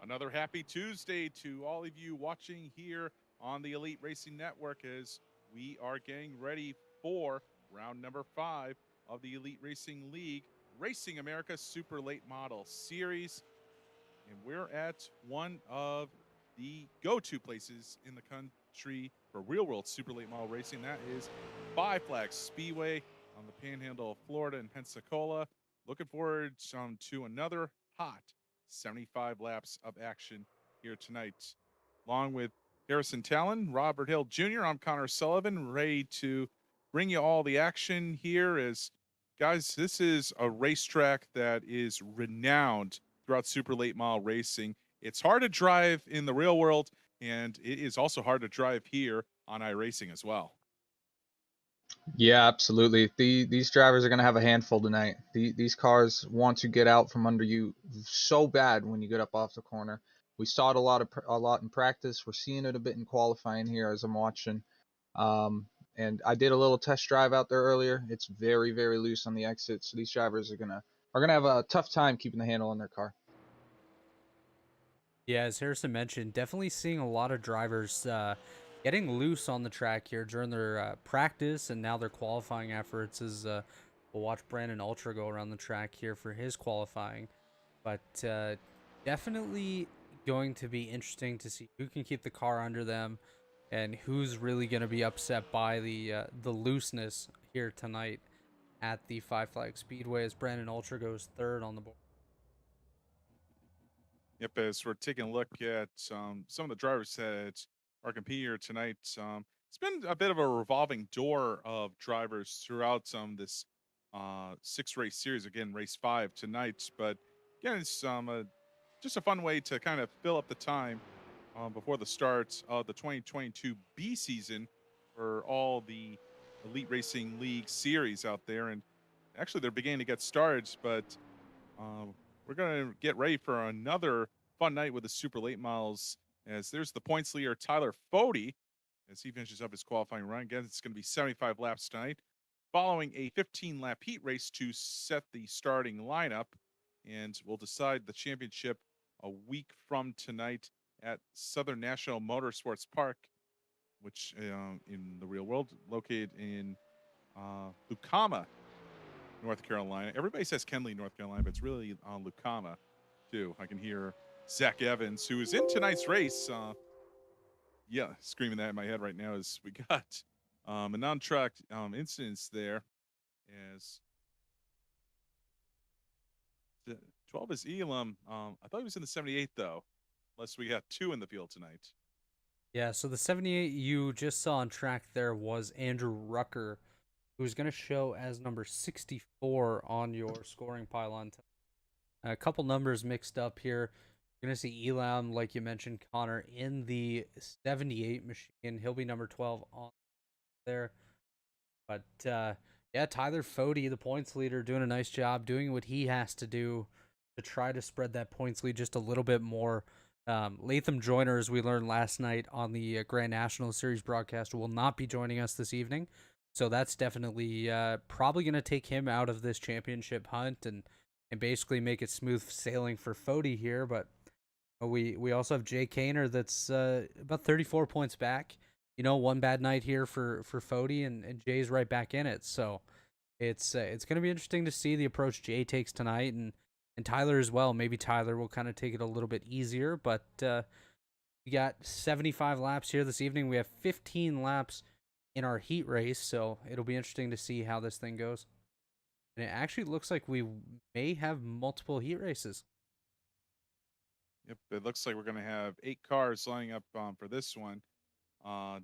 Another happy Tuesday to all of you watching here on the Elite Racing Network as we are getting ready for round number 5 of the Elite Racing League Racing America Super Late Model Series. And we're at one of the go-to places in the country for real-world super late model racing. That is Flags Speedway on the panhandle of Florida in Pensacola. Looking forward to another hot 75 laps of action here tonight. Along with Harrison Taillon, Robert Hill Jr., I'm Connor Sullivan, ready to bring you all the action here. As guys, this is a racetrack that is renowned throughout super late model racing. It's hard to drive in the real world, and it is also hard to drive here on iRacing as well. Yeah, absolutely. These drivers are going to have a handful tonight. These cars want to get out from under you so bad when you get up off the corner. We saw it a lot in practice. We're seeing it a bit in qualifying here as I'm watching. And I did a little test drive out there earlier. It's very, very loose on the exit, so these drivers are gonna have a tough time keeping the handle on their car. Yeah, as Harrison mentioned, definitely seeing a lot of drivers getting loose on the track here during their practice and now their qualifying efforts. As we'll watch Brandon Ultra go around the track here for his qualifying, but definitely going to be interesting to see who can keep the car under them and who's really going to be upset by the looseness here tonight at the Flags Speedway as Brandon Ultra goes third on the board. Yep, as we're taking a look at some of the drivers that are competing here tonight, it's been a bit of a revolving door of drivers throughout this 6-race series. Again, race 5 tonight, but again, it's just a fun way to kind of fill up the time before the start of the 2022 B season for all the Elite Racing League series out there. And actually, they're beginning to get started, but we're going to get ready for another fun night with the super late models, as there's the points leader, Tyler Fody, as he finishes up his qualifying run. Again, it's going to be 75 laps tonight, following a 15-lap heat race to set the starting lineup. And we'll decide the championship a week from tonight at Southern National Motorsports Park, which in the real world, located in Lucama, North Carolina. Everybody says Kenley, North Carolina, but it's really Lucama, too. I can hear Zach Evans, who is in tonight's race. Screaming that in my head right now as we got a non-track incidents there. As 12 is Elam. I thought he was in the 78, though, unless we got 2 in the field tonight. Yeah, so the 78 you just saw on track there was Andrew Rucker, who's going to show as number 64 on your scoring pylon. A couple numbers mixed up here. You're going to see Elam, like you mentioned, Connor, in the 78 machine. He'll be number 12 on there. But, yeah, Tyler Fody, the points leader, doing a nice job, doing what he has to do to try to spread that points lead just a little bit more. Latham Joyner, as we learned last night on the Grand National Series broadcast, will not be joining us this evening. So that's definitely probably going to take him out of this championship hunt and basically make it smooth sailing for Fody here. But we also have Jay Kaner that's about 34 points back. You know, one bad night here for Fody, and Jay's right back in it. So it's going to be interesting to see the approach Jay takes tonight, and Tyler as well. Maybe Tyler will kind of take it a little bit easier, but we got 75 laps here this evening. We have 15 laps in our heat race, so it'll be interesting to see how this thing goes. And it actually looks like we may have multiple heat races. Yep, it looks like we're going to have 8 cars lining up for this one. Of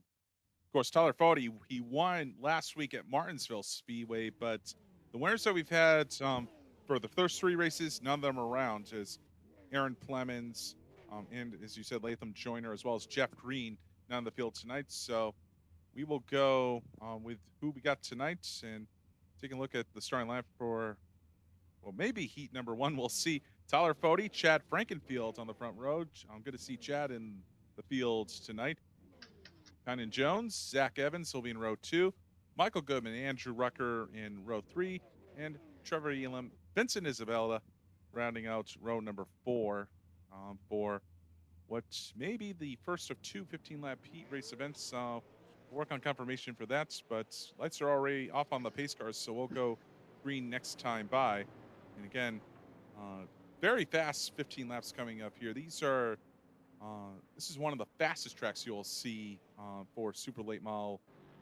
course, Tyler Fody, he won last week at Martinsville Speedway, but the winners that we've had for the first 3 races, none of them are around, as Aaron Clemens and, as you said, Latham Joyner, as well as Jeff Green, not in the field tonight. So we will go with who we got tonight and taking a look at the starting lineup for, well, maybe heat number 1. We'll see. Tyler Fody, Chad Frankenfield on the front row. I'm good to see Chad in the field tonight. Kynan Jones, Zach Evans will be in row 2. Michael Goodman, Andrew Rucker in row 3. And Trevor Elam, Vincent Isabella rounding out row number 4 for what may be the first of two 15-lap heat race events. We'll work on confirmation for that, but lights are already off on the pace cars, so we'll go green next time by. And again, very fast 15 laps coming up here. These are this is one of the fastest tracks you'll see for super late model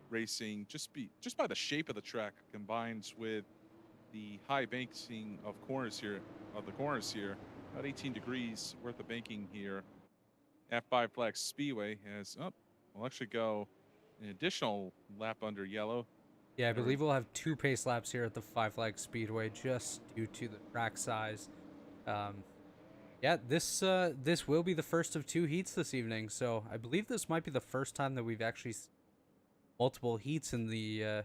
racing. Just by the shape of the track, combined with the high banking of the corners here. About 18 degrees worth of banking here. F5 Flags Speedway has we'll actually go an additional lap under yellow. Yeah, I believe we'll have 2 pace laps here at the Five Flags Speedway just due to the track size. Yeah, this will be the first of 2 heats this evening, so I believe this might be the first time that we've actually seen multiple heats in the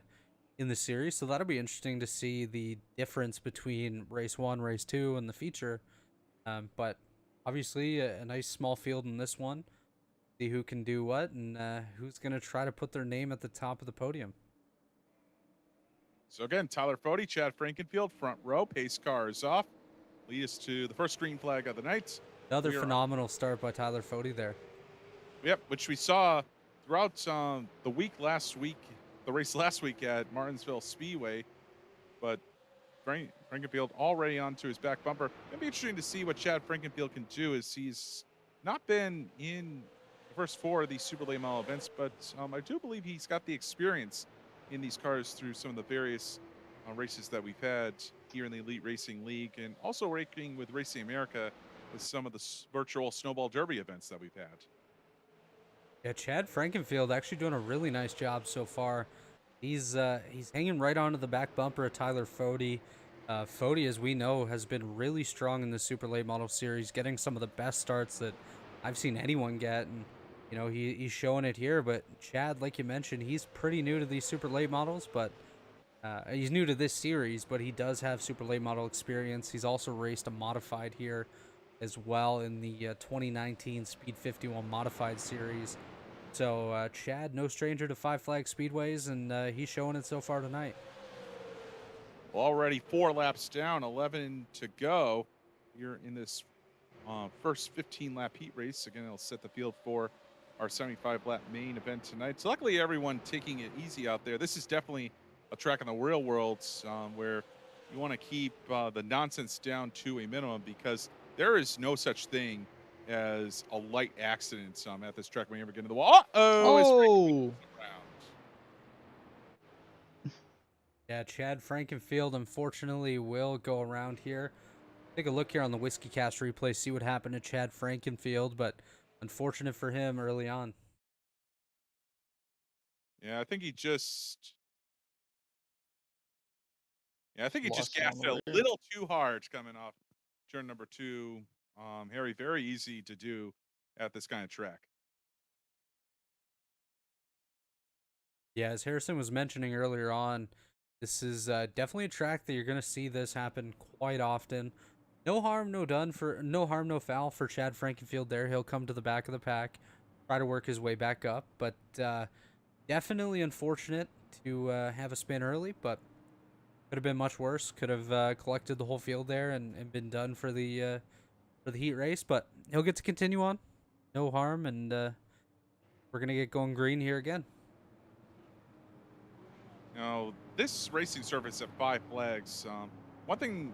series. So that'll be interesting to see the difference between race 1, race 2, and the feature. But obviously, a nice small field in this one. See who can do what and who's gonna try to put their name at the top of the podium. So again, Tyler Fody, Chad Frankenfield, front row, pace cars off. Lead us to the first green flag of the night. Another phenomenal start by Tyler Fody there. Yep, which we saw throughout the race last week at Martinsville Speedway. But Frankenfield already onto his back bumper. It'll be interesting to see what Chad Frankenfield can do, as he's not been in the first 4 of these super late model events, but I do believe he's got the experience in these cars through some of the various races that we've had here in the Elite Racing League, and also working with Racing America with some of the virtual Snowball Derby events that we've had. Yeah, Chad Frankenfield actually doing a really nice job so far. He's hanging right onto the back bumper of Tyler Fody. Fody, as we know, has been really strong in the super late model series, getting some of the best starts that I've seen anyone get, and you know he's showing it here. But Chad, like you mentioned, he's pretty new to these super late models, but he's new to this series, but he does have super late model experience. He's also raced a modified here as well in the 2019 Speed 51 modified series. So Chad, no stranger to Five Flag Speedways, and he's showing it so far tonight. Well, already 4 laps down, 11 to go here in this first 15-lap heat race. Again, it'll set the field for our 75-lap main event tonight. So luckily, everyone taking it easy out there. This is definitely a track in the real world where you want to keep the nonsense down to a minimum, because there is no such thing as a light accident at this track when you ever get into the wall. Oh! Yeah, Chad Frankenfield unfortunately will go around here. Take a look here on the Whiskey Cast replay, see what happened to Chad Frankenfield, but unfortunate for him early on. Yeah, I think he just gassed it a little too hard coming off turn number 2. Harry, very easy to do at this kind of track. Yeah, as Harrison was mentioning earlier on, this is definitely a track that you're going to see this happen quite often. No harm, no foul for Chad Frankenfield there. He'll come to the back of the pack, try to work his way back up, but definitely unfortunate to have a spin early, but could have been much worse. Could have collected the whole field there and been done for the heat race, but he'll get to continue on. No harm, and we're going to get going green here again. Now, this racing surface at Five Flags, one thing,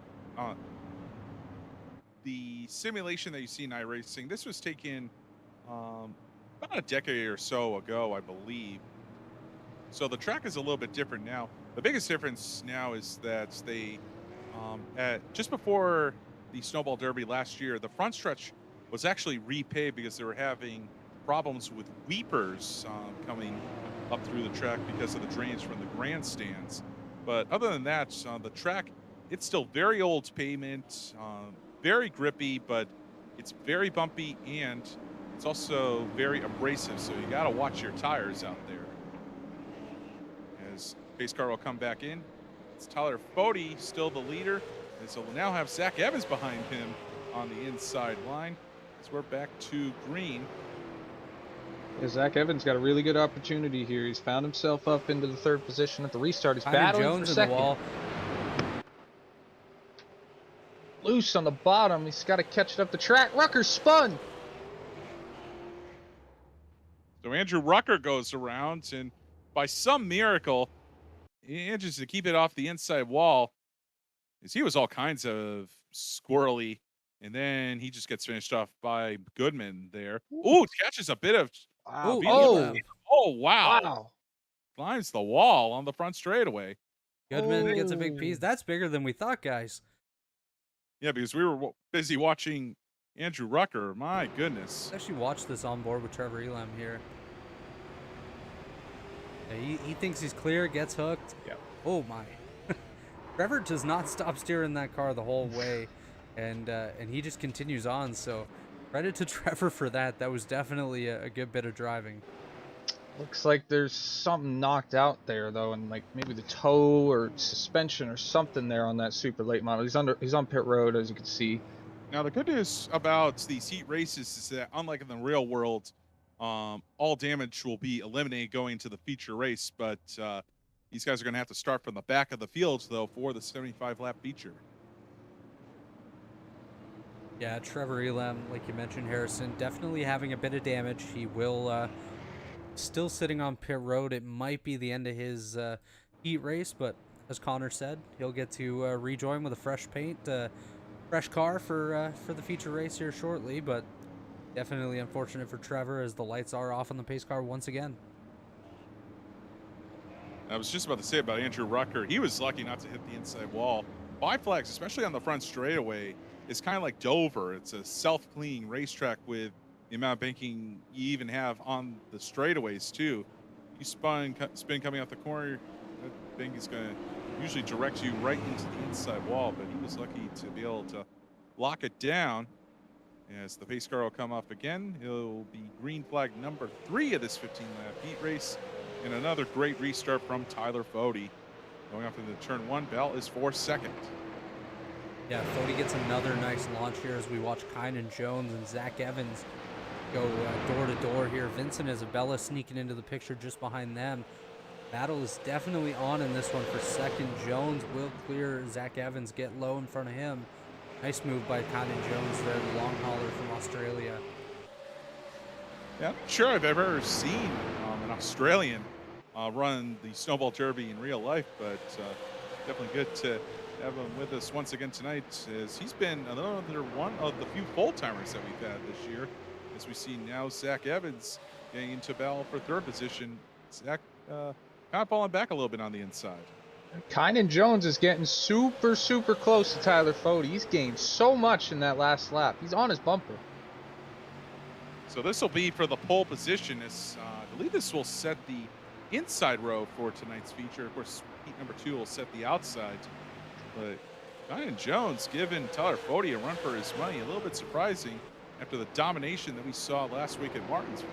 the simulation that you see in iRacing, this was taken about a decade or so ago, I believe. So the track is a little bit different now. The biggest difference now is that they, just before the Snowball Derby last year, the front stretch was actually repaved because they were having problems with weepers coming up through the track because of the drainage from the grandstands. But other than that, the track, it's still very old pavement, very grippy, but it's very bumpy, and it's also very abrasive, so you got to watch your tires out there. As pace car will come back in, it's Tyler Fody still the leader, and so we'll now have Zach Evans behind him on the inside line as we're back to green. Yeah, Zach Evans got a really good opportunity here. He's found himself up into the 3rd position at the restart. He's battling Jones for 2nd. The wall. Loose on the bottom. He's got to catch it up the track. Rucker spun. So Andrew Rucker goes around, and by some miracle, he manages to keep it off the inside wall. As he was all kinds of squirrely, and then he just gets finished off by Goodman there. Ooh, catches a bit of Wow. Oh, speed on the Oh, Elam. oh wow. wow. Climbs the wall on the front straightaway. Goodman gets a big piece. Oh. That's bigger than we thought, guys. Yeah, because we were busy watching Andrew Rucker. My goodness. Let's actually watch this on board with Trevor Elam here. Yeah, he thinks he's clear, gets hooked. Yep. Oh my. Trevor does not stop steering that car the whole way, and he just continues on. So credit to Trevor for that. That was definitely a good bit of driving. Looks like there's something knocked out there though, and like maybe the toe or suspension or something there on that super late model. He's on pit road, as you can see. Now the good news about these heat races is that, unlike in the real world, all damage will be eliminated going to the feature race. But these guys are going to have to start from the back of the field though for the 75 lap feature. Yeah, Trevor Elam, like you mentioned, Harrison, definitely having a bit of damage. He will still sitting on pit road. It might be the end of his heat race, but as Connor said, he'll get to rejoin with a fresh paint, fresh car for the feature race here shortly. But definitely unfortunate for Trevor as the lights are off on the pace car once again. I was just about to say about Andrew Rucker. He was lucky not to hit the inside wall. Five Flags, especially on the front straightaway, is kind of like Dover. It's a self-cleaning racetrack with the amount of banking you even have on the straightaways too. You spin coming out the corner, that bank is going to usually direct you right into the inside wall, but he was lucky to be able to lock it down. As the pace car will come up again, he'll be green flag number 3 of this 15-lap heat race, and another great restart from Tyler Fode. Going off into turn 1, Bell is for second. Yeah, Fode gets another nice launch here as we watch Kynan Jones and Zach Evans go door to door here. Vincent Isabella sneaking into the picture just behind them. Battle is definitely on in this one for second. Jones will clear Zach Evans, get low in front of him. Nice move by Kynan Jones there, the long hauler from Australia. Yeah, I'm not sure I've ever seen an Australian run the Snowball Derby in real life, but definitely good to have him with us once again tonight, as he's been another one of the few full-timers that we've had this year. As we see now Zach Evans getting into battle for third position. Zach kind of falling back a little bit on the inside. Kynan Jones is getting super close to Tyler Fode. He's gained so much in that last lap. He's on his bumper. So this will be for the pole position. As I believe this will set the inside row for tonight's feature. Of course, heat number 2 will set the outside. But Kynan Jones giving Tyler Fode a run for his money. A little bit surprising after the domination that we saw last week at Martinsville.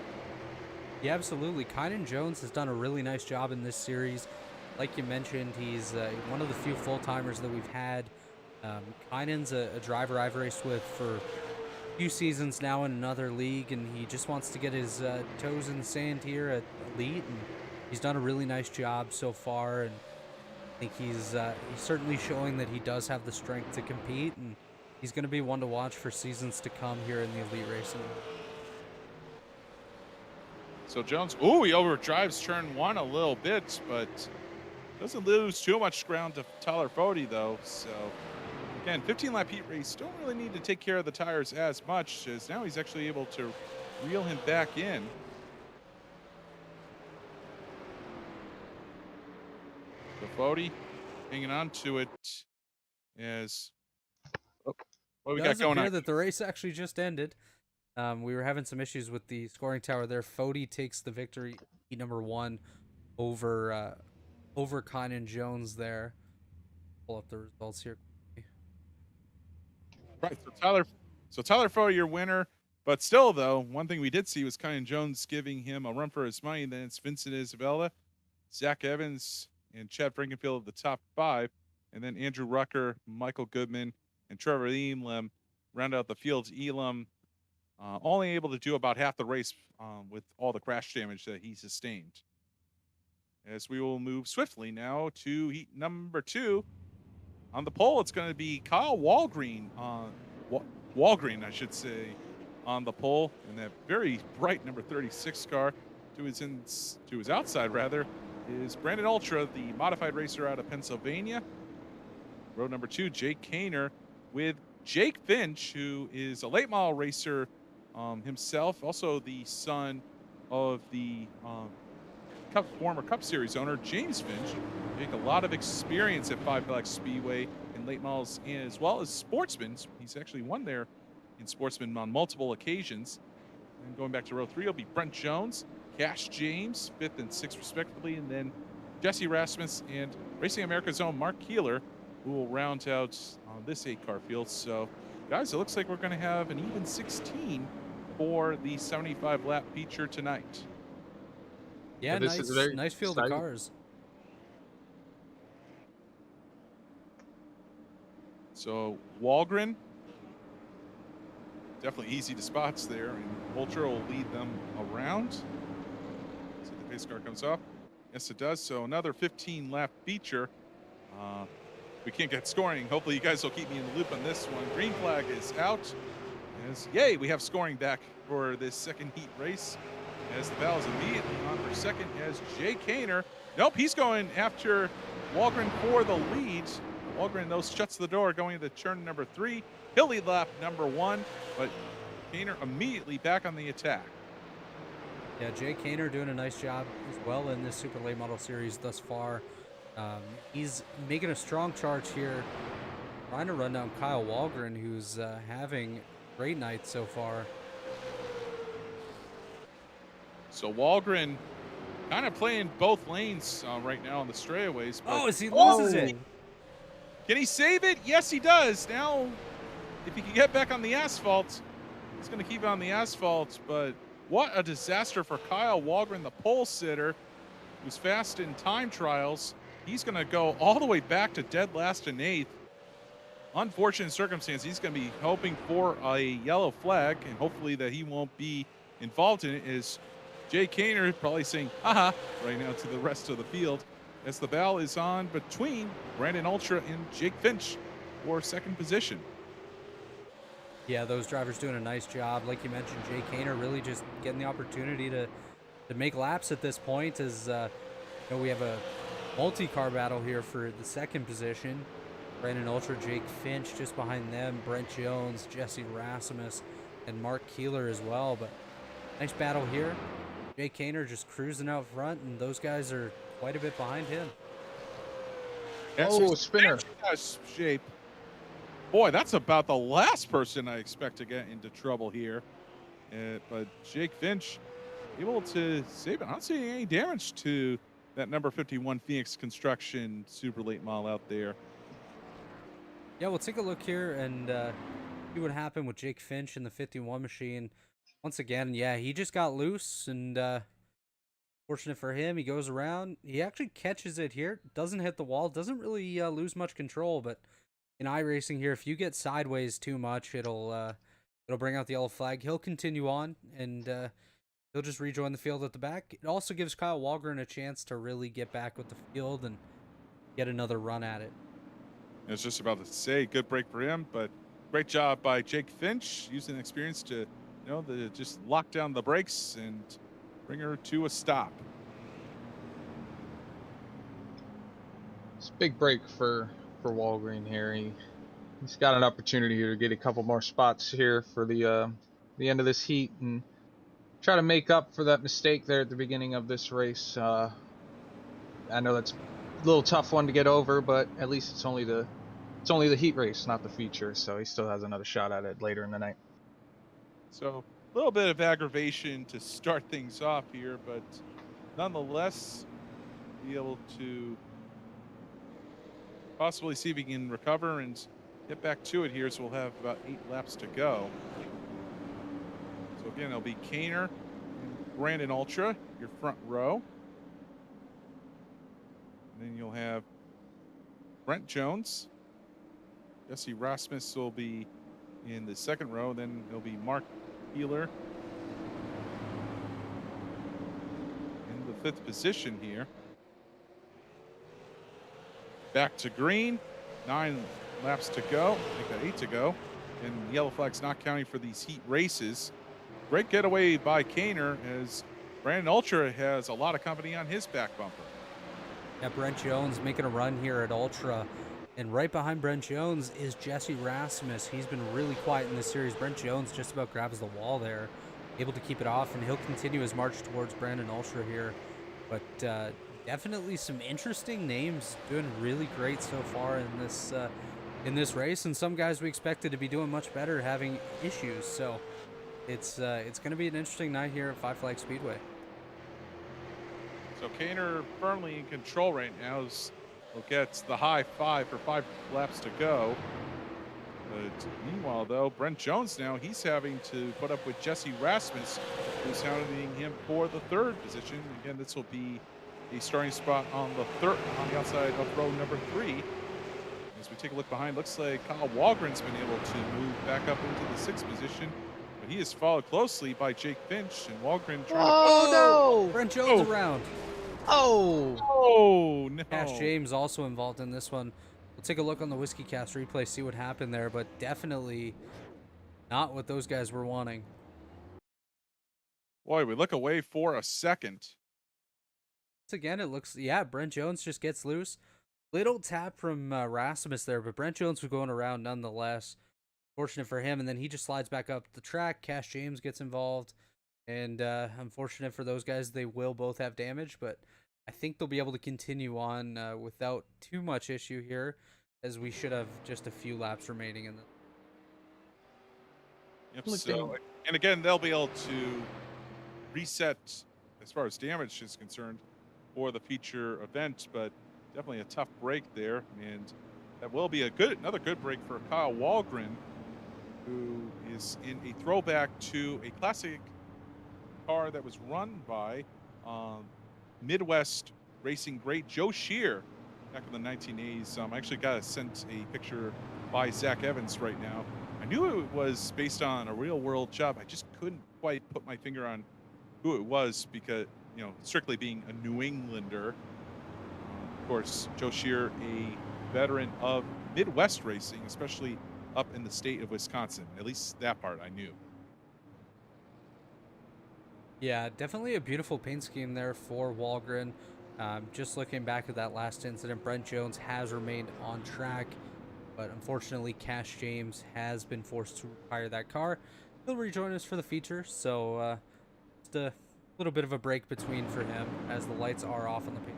Yeah, absolutely. Kynan Jones has done a really nice job in this series. Like you mentioned, he's one of the few full-timers that we've had. Kynan's a driver I've raced with for a few seasons now in another league, and he just wants to get his toes in the sand here at Elite, and he's done a really nice job so far, and I think he's certainly showing that he does have the strength to compete, and he's going to be one to watch for seasons to come here in the Elite racing. So Jones, he overdrives turn 1 a little bit, but doesn't lose too much ground to Tyler Fode, though. So, again, 15-lap heat race, don't really need to take care of the tires as much, as now he's actually able to reel him back in. So Fode hanging on to it as... what we got going on? That the race actually just ended. We were having some issues with the scoring tower there. Fode takes the victory, heat number 1, over Kynan Jones there. Pull up the results here. Right, so Tyler Fode, your winner. But still, though, one thing we did see was Kynan Jones giving him a run for his money. Then it's Vincent Isabella, Zach Evans, and Chad Frankenfield of the top 5. And then Andrew Rucker, Michael Goodman, and Trevor Elam round out the fields. Elam only able to do about half the race with all the crash damage that he sustained. As we will move swiftly now to heat number 2. On the pole, it's going to be Kyle Wahlgren, Wahlgren, I should say, on the pole in that very bright number 36 car. to his outside rather is Brandon Ultra, the modified racer out of Pennsylvania. Row number 2, Jake Kaner with Jake Finch, who is a late model racer himself, also the son of the former Cup Series owner James Finch. Jake, a lot of experience at Flags Speedway in late models as well as sportsmen. He's actually won there in sportsmen on multiple occasions. And going back to row 3 will be Brent Jones, Cash James, 5th and 6th respectively, and then Jesse Rasmus and Racing America's own Mark Keeler, who will round out this 8-car field. So, guys, it looks like we're going to have an even 16 for the 75-lap feature tonight. Yeah, this is very nice field exciting. of cars. So, Wahlgren, definitely easy to spots there, and Ultra will lead them around. So the pace car comes off. Yes, it does. So another 15-lap feature. We can't get scoring. Hopefully you guys will keep me in the loop on this one. Green flag is out. Yay, we have scoring back for this second heat race. As the battle is immediately on for second as Jay Kaner. Nope, he's going after Wahlgren for the lead. Wahlgren, though, shuts the door going into turn number 3. He'll lead lap number 1, but Kaner immediately back on the attack. Yeah, Jay Kaner doing a nice job as well in this Super Late Model Series thus far. He's making a strong charge here, trying to run down Kyle Wahlgren, who's having a great night so far. So Wahlgren kind of playing both lanes right now on the straightaways. Oh, as he loses it. Can he save it? Yes, he does. Now, if he can get back on the asphalt, he's going to keep it on the asphalt. But what a disaster for Kyle Wahlgren, the pole sitter, who's fast in time trials. He's going to go all the way back to dead last in 8th. Unfortunate circumstance. He's going to be hoping for a yellow flag, and hopefully that he won't be involved in it. Is Jay Kaner probably saying, haha, right now to the rest of the field, as the battle is on between Brandon Ultra and Jake Finch for second position. Yeah, those drivers doing a nice job. Like you mentioned, Jay Kaner really just getting the opportunity to make laps at this point, as you know, we have a multi-car battle here for the second position. Brandon Ultra, Jake Finch just behind them, Brent Jones, Jesse Rasmus, and Mark Keeler as well. But nice battle here. Jay Kaner just cruising out front, and those guys are quite a bit behind him. Oh, spinner. Shape. Boy, that's about the last person I expect to get into trouble here. But Jake Finch able to save it. I don't see any damage to that number 51 Phoenix Construction super late model out there. Yeah, we'll take a look here and see what happened with Jake Finch in the 51 machine. Once again, yeah, he just got loose, and fortunate for him, he goes around. He actually catches it here, doesn't hit the wall, doesn't really lose much control, but in iRacing here, if you get sideways too much, it'll bring out the yellow flag. He'll continue on, and he'll just rejoin the field at the back. It also gives Kyle Wahlgren a chance to really get back with the field and get another run at it. I was just about to say, good break for him, but great job by Jake Finch using experience to, just lock down the brakes and bring her to a stop. It's a big break for Wahlgren here. He's got an opportunity here to get a couple more spots here for the end of this heat and try to make up for that mistake there at the beginning of this race. I know that's a little tough one to get over, but at least it's only the heat race, not the feature, so he still has another shot at it later in the night. So a little bit of aggravation to start things off here, but nonetheless, be able to possibly see if he can recover and get back to it here. So we'll have about 8 laps to go. So again, it'll be Kaner and Brandon Ultra, your front row. And then you'll have Brent Jones. Jesse Rasmus will be in the second row. Then it'll be Mark Keeler in the 5th position here. Back to green. 9 laps to go. Make that 8 to go. And yellow flag's not counting for these heat races. Great getaway by Kaner as Brandon Ultra has a lot of company on his back bumper. Yeah, Brent Jones making a run here at Ultra. And right behind Brent Jones is Jesse Rasmus. He's been really quiet in this series. Brent Jones just about grabs the wall there, able to keep it off, and he'll continue his march towards Brandon Ultra here. But definitely some interesting names doing really great so far in this race, and some guys we expected to be doing much better having issues. So it's going to be an interesting night here at Flags Speedway. So Kaner firmly in control right now. Gets the high five for 5 laps to go. But meanwhile, though, Brent Jones now, he's having to put up with Jesse Rasmus, who's hounding him for the 3rd position. Again, this will be a starting spot on the outside of row number 3. As we take a look behind, looks like Kyle Wahlgren's been able to move back up into the 6th position. But he is followed closely by Jake Finch, and Wahlgren trying to... no! Brent Jones around. Oh, no. Cash James also involved in this one. We'll take a look on the Whiskey Cast replay, see what happened there, but definitely not what those guys were wanting. Boy, we look away for a second. Once again, it looks, yeah, Brent Jones just gets loose. Little tap from Rasmus there, but Brent Jones was going around nonetheless. Fortunate for him, and then he just slides back up the track. Cash James gets involved, and unfortunate for those guys, they will both have damage, but I think they'll be able to continue on without too much issue here, as we should have just a few laps remaining in the. Yep. So, and again, they'll be able to reset as far as damage is concerned for the feature event, but definitely a tough break there, and that will be another good break for Kyle Wahlgren, who is in a throwback to a classic car that was run by Midwest racing great Joe Shear back in the 1980s. I actually got sent a picture by Zach Evans right now. I knew it was based on a real world job. I just couldn't quite put my finger on who it was because, you know, strictly being a New Englander. Of course, Joe Shear, a veteran of Midwest racing, especially up in the state of Wisconsin. At least that part I knew. Yeah, definitely a beautiful paint scheme there for Wahlgren. Just looking back at that last incident, Brent Jones has remained on track, but unfortunately Cash James has been forced to retire that car. He'll rejoin us for the feature, so just a little bit of a break between for him as the lights are off on the paint.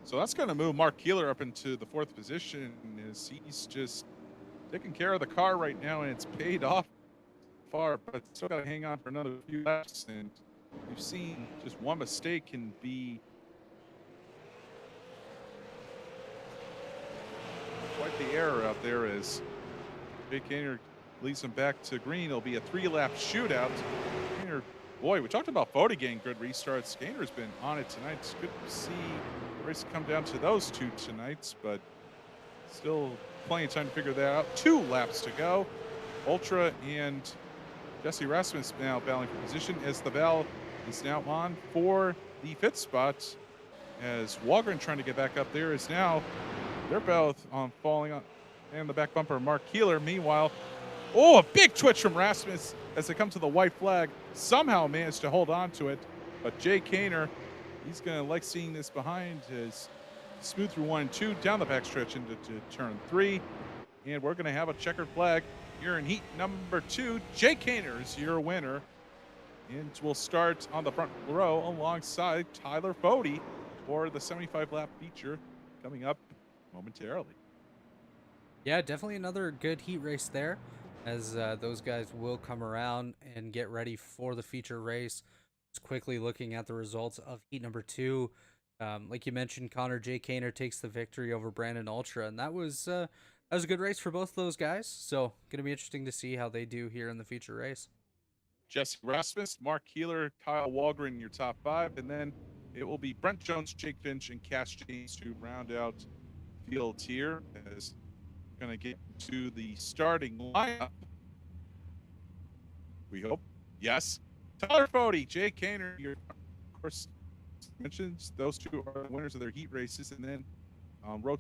So that's going to move Mark Keeler up into the 4th position, as he's just taking care of the car right now, and it's paid off far, but still got to hang on for another few laps. And you've seen just one mistake can be quite the error out there, as Jake Kaner leads him back to green. It'll be a 3-lap shootout. Kaner, boy, we talked about Fody getting good restarts. Kaner's been on it tonight. It's good to see the race come down to those 2 tonights, but still plenty of time to figure that out. 2 laps to go. Ultra and Jesse Rasmus now battling for position, as the Val is now on for the 5th spot, as Wahlgren trying to get back up there is now, they're both falling on, and the back bumper, Mark Keeler. Meanwhile, oh, a big twitch from Rasmus as they come to the white flag, somehow managed to hold on to it, but Jay Kaner, he's going to like seeing this behind, as smooth through 1 and 2, down the backstretch into turn 3, and we're going to have a checkered flag here in heat number 2. Jay Kaner is your winner, and we'll start on the front row alongside Tyler Fody for the 75-lap feature coming up momentarily. Yeah, definitely another good heat race there, as those guys will come around and get ready for the feature race. Just quickly looking at the results of heat number 2. Like you mentioned, Connor, Jay Kaner takes the victory over Brandon Ultra, and that was a good race for both of those guys. So going to be interesting to see how they do here in the feature race. Jesse Rasmus, Mark Keeler, Kyle Wahlgren, your top 5, and then it will be Brent Jones, Jake Finch, and Cash James to round out fields here, as we're going to get to the starting lineup. We hope. Yes. Tyler Fody, Jay Kaner, your, of course, mentions those 2 are the winners of their heat races, and then row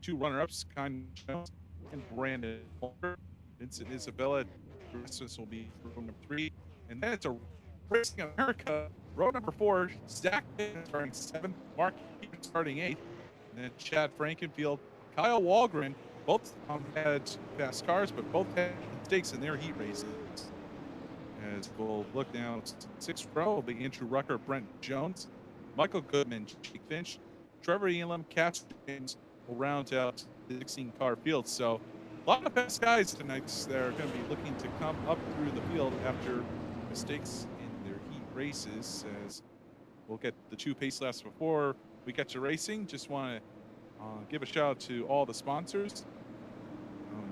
2 runner-ups, Connor Jones and Brandon Walker. Vincent Isabella, Rasmus will be row number 3, and then it's a Racing America, row number 4, Zach starting 7th, Mark starting 8th, and then Chad Frankenfield, Kyle Wahlgren, both had fast cars, but both had mistakes in their heat races. As we'll look now, 6th row will be Andrew Rucker, Brent Jones, Michael Goodman, Jake Finch, Trevor Elam, Cass James will round out the 16-car field. So a lot of fast guys tonight that are going to be looking to come up through the field after mistakes in their heat races. As we'll get the 2 pace laps before we get to racing. Just want to give a shout out to all the sponsors,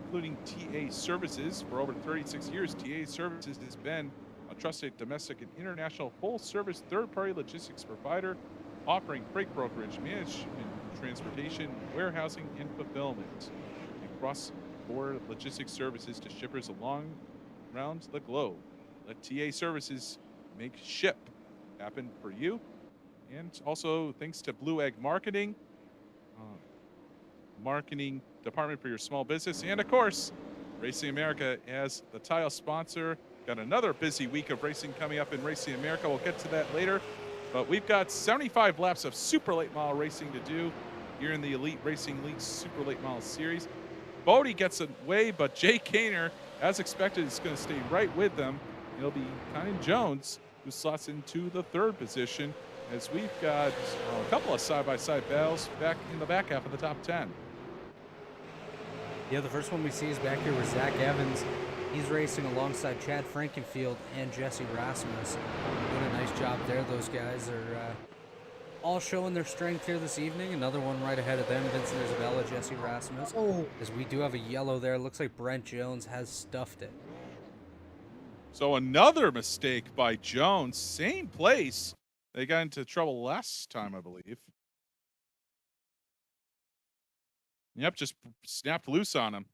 including TA Services. For over 36 years, TA Services has been a trusted domestic and international full-service third-party logistics provider, offering freight brokerage, management, transportation, warehousing, and fulfillment, and cross-border logistics services to shippers around the globe. Let TA Services make ship happen for you. And also thanks to Blue Egg Marketing, marketing department for your small business, and of course Racing America as the title sponsor. Got another busy week of racing coming up in Racing America. We'll get to that later, but we've got 75 laps of super late model racing to do here in the Elite Racing League Super Late Model Series. Bodie gets away, but Jay Kaner, as expected, is going to stay right with them. It'll be Connor Jones who slots into the 3rd position, as we've got a couple of side-by-side battles back in the back half of the top 10. Yeah, the first one we see is back here with Zach Evans. He's racing alongside Chad Frankenfield and Jesse Rasmus. Doing a nice job there. Those guys are all showing their strength here this evening. Another one right ahead of them, Vincent Isabella, Jesse Rasmus. Oh, as we do have a yellow there. Looks like Brent Jones has stuffed it. So another mistake by Jones. Same place. They got into trouble last time, I believe. Yep, just snapped loose on him.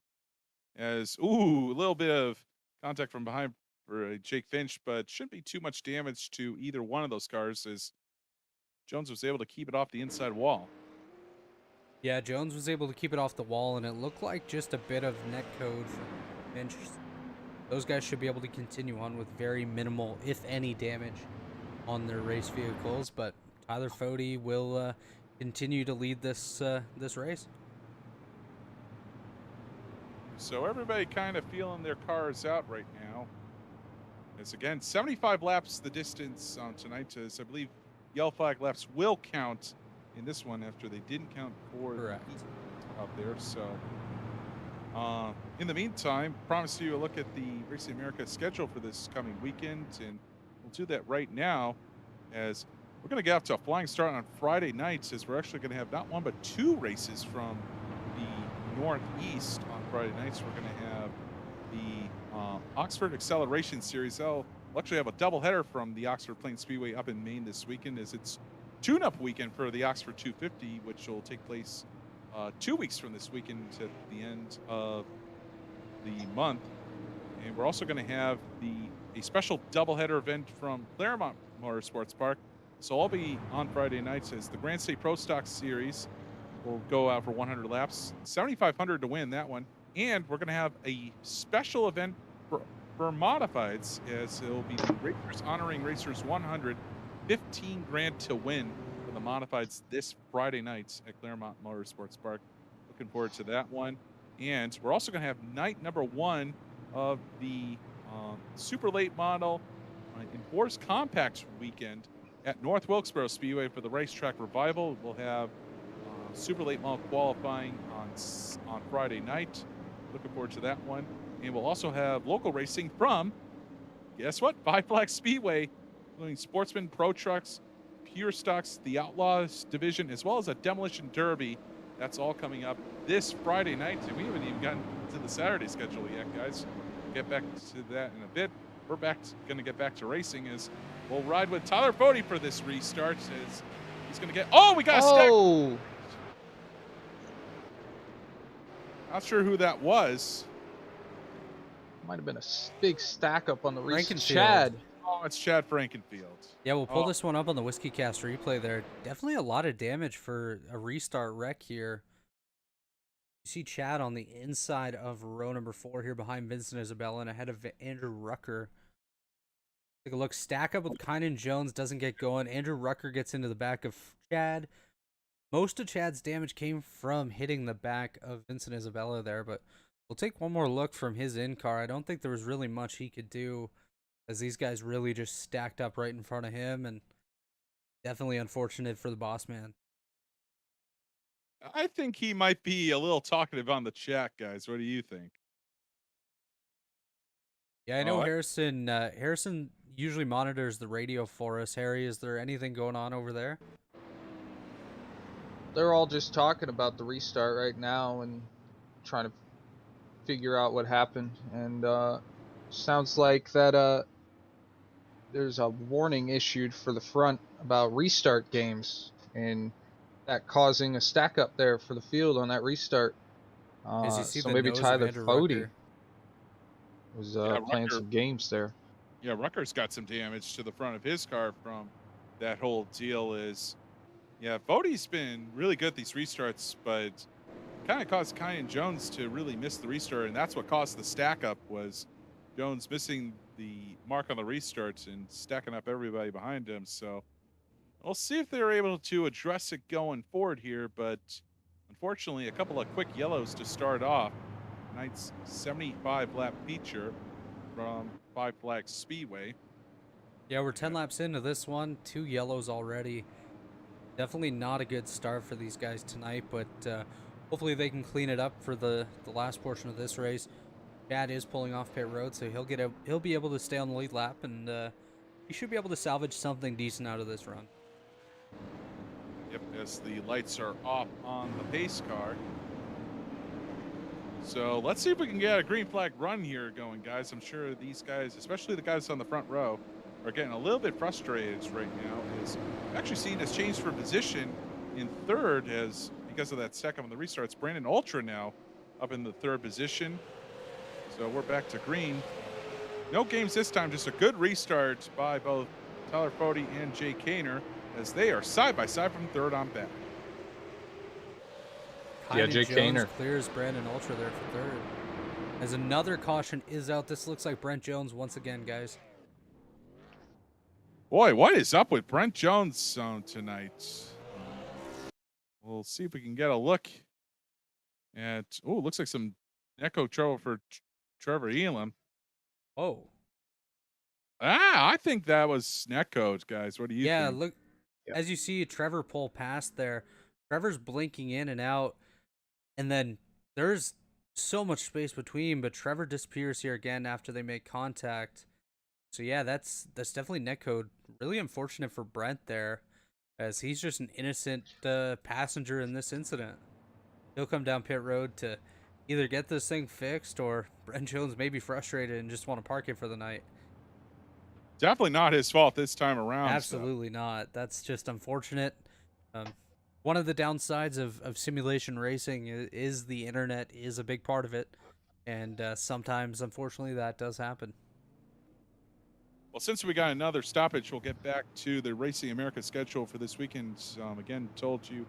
As, a little bit of contact from behind for Jake Finch, but shouldn't be too much damage to either one of those cars, as Jones was able to keep it off the inside wall. Yeah, Jones was able to keep it off the wall, and it looked like just a bit of net code from Finch. Those guys should be able to continue on with very minimal, if any, damage on their race vehicles, but Tyler Fody will continue to lead this race. So everybody kind of feeling their cars out right now. As again, 75 laps the distance on tonight, as I believe yellow flag laps will count in this one after they didn't count for the heat out there. So in the meantime, promise you a look at the Racing America schedule for this coming weekend, and we'll do that right now, as we're going to get off to a flying start on Friday nights, as we're actually going to have not one but 2 races from the Northeast on Friday nights. We're going to have the Oxford Acceleration Series. We'll actually have a doubleheader from the Oxford Plains Speedway up in Maine this weekend, as it's tune-up weekend for the Oxford 250, which will take place 2 weeks from this weekend at the end of the month. And we're also going to have a special doubleheader event from Claremont Motorsports Park. So I'll be on Friday nights, as the Grand State Pro Stock Series will go out for 100 laps, 7,500 to win that one. And we're going to have a special event for modifieds, as it will be the Racers honoring Racers 100, 15 grand to win for the modifieds this Friday night at Claremont Motorsports Park. Looking forward to that one. And we're also going to have night number 1 of the super late model enforced compact weekend at North Wilkesboro Speedway for the Racetrack Revival. We'll have super late model qualifying on Friday night. Looking forward to that one. And we'll also have local racing from, guess what, Flags Speedway, including Sportsman, Pro Trucks, Pure Stocks, the Outlaws division, as well as a Demolition Derby. That's all coming up this Friday night. And we haven't even gotten to the Saturday schedule yet, guys. We'll get back to that in a bit. We're going to get back to racing, as we'll ride with Tyler Fody for this restart, as he's going to get, we got a stack. Not sure who that was. Might have been a big stack up on the Frankenfield. Chad. Oh, it's Chad Frankenfield. Yeah, we'll pull this one up on the Whiskey Cast replay there. Definitely a lot of damage for a restart wreck here. You see Chad on the inside of row number 4 here behind Vincent Isabella and ahead of Andrew Rucker. Take a look. Stack up with Kynan Jones doesn't get going. Andrew Rucker gets into the back of Chad. Most of Chad's damage came from hitting the back of Vincent Isabella there, but we'll take one more look from his in-car. I don't think there was really much he could do, as these guys really just stacked up right in front of him, and definitely unfortunate for the boss man. I think he might be a little talkative on the chat, guys. What do you think? Yeah, I know Oh, Harrison. Harrison usually monitors the radio for us. Harry, is there anything going on over there? They're all just talking about the restart right now and trying to figure out what happened. And sounds like that there's a warning issued for the front about restart games, and that causing a stack up there for the field on that restart. As you see So the maybe nose of Tyler Andrew Fody Rucker. was yeah, playing some games there. Yeah, Rucker's got some damage to the front of his car from that whole deal. Yeah, Fody's been really good at these restarts, but kind of caused Kyan Jones to really miss the restart, and that's what caused the stack up, was Jones missing the mark on the restarts and stacking up everybody behind him. So we'll see if they're able to address it going forward here, but unfortunately, a couple of quick yellows to start off tonight's 75 lap feature from Flags Speedway. Yeah, we're 10 laps into this one. 2 yellows already. Definitely not a good start for these guys tonight, but hopefully they can clean it up for the last portion of this race. Chad is pulling off pit road, so he'll be able to stay on the lead lap, and he should be able to salvage something decent out of this run. Yep, as the lights are off on the pace car. So let's see if we can get a green flag run here going, guys. I'm sure these guys, especially the guys on the front row, are getting a little bit frustrated right now. As actually seen us change for position in third, as because of that second on the restarts. Brandon Ultra now up in the third position. So we're back to green. No games this time, just a good restart by both Tyler Fody and Jay Kaner, as they are side by side from third on back. Yeah, Jay Kaner clears Brandon Ultra there for third. As another caution is out, this looks like Brent Jones once again, guys. Boy, what is up with Brent Jones tonight? We'll see if we can get a look at. Oh, looks like some echo trouble for Trevor Elam. Oh. I think that was netcode, guys. What do you think? Yeah, look, as you see Trevor pull past there, Trevor's blinking in and out, and then there's so much space between, but Trevor disappears here again after they make contact. So yeah, that's definitely netcode. Really unfortunate for Brent there, as he's just an innocent passenger in this incident. He'll come down pit road to either get this thing fixed, or Brent Jones may be frustrated and just want to park it for the night. Definitely not his fault this time around. Absolutely not. That's just unfortunate. One of the downsides of simulation racing is the internet is a big part of it, and sometimes, unfortunately, that does happen. Well, since we got another stoppage, we'll get back to the Racing America schedule for this weekend. Again, told you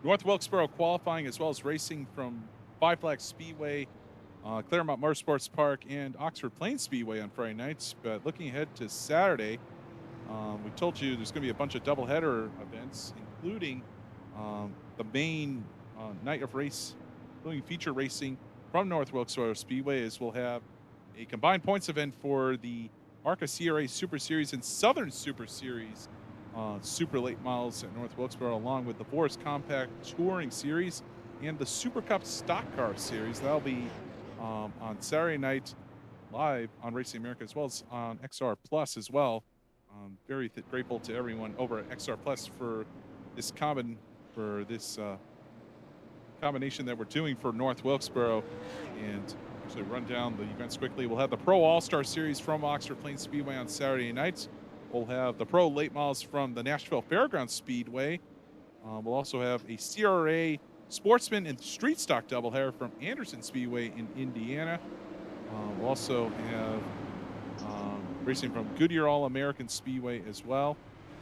North Wilkesboro qualifying, as well as racing from Five Flags Speedway, Claremont Motorsports Park, and Oxford Plains Speedway on Friday nights. But looking ahead to Saturday, we told you there's going to be a bunch of doubleheader events, including the main night of race, including feature racing from North Wilkesboro Speedway, as we'll have a combined points event for the ARCA CRA Super Series and Southern Super Series super late models at North Wilkesboro, along with the Forest Compact Touring Series and the Super Cup Stock Car Series. That'll be on Saturday night live on Racing America, as well as on XR Plus as well. Very grateful to everyone over at XR Plus for this combination that we're doing for North Wilkesboro. And actually run down the events quickly. We'll have the Pro All-Star Series from Oxford Plains Speedway on Saturday nights. We'll have the Pro Late Models from the Nashville Fairgrounds Speedway. We'll also have a CRA Sportsman and Street Stock doubleheader from Anderson Speedway in Indiana. We'll also have racing from Goodyear All-American Speedway as well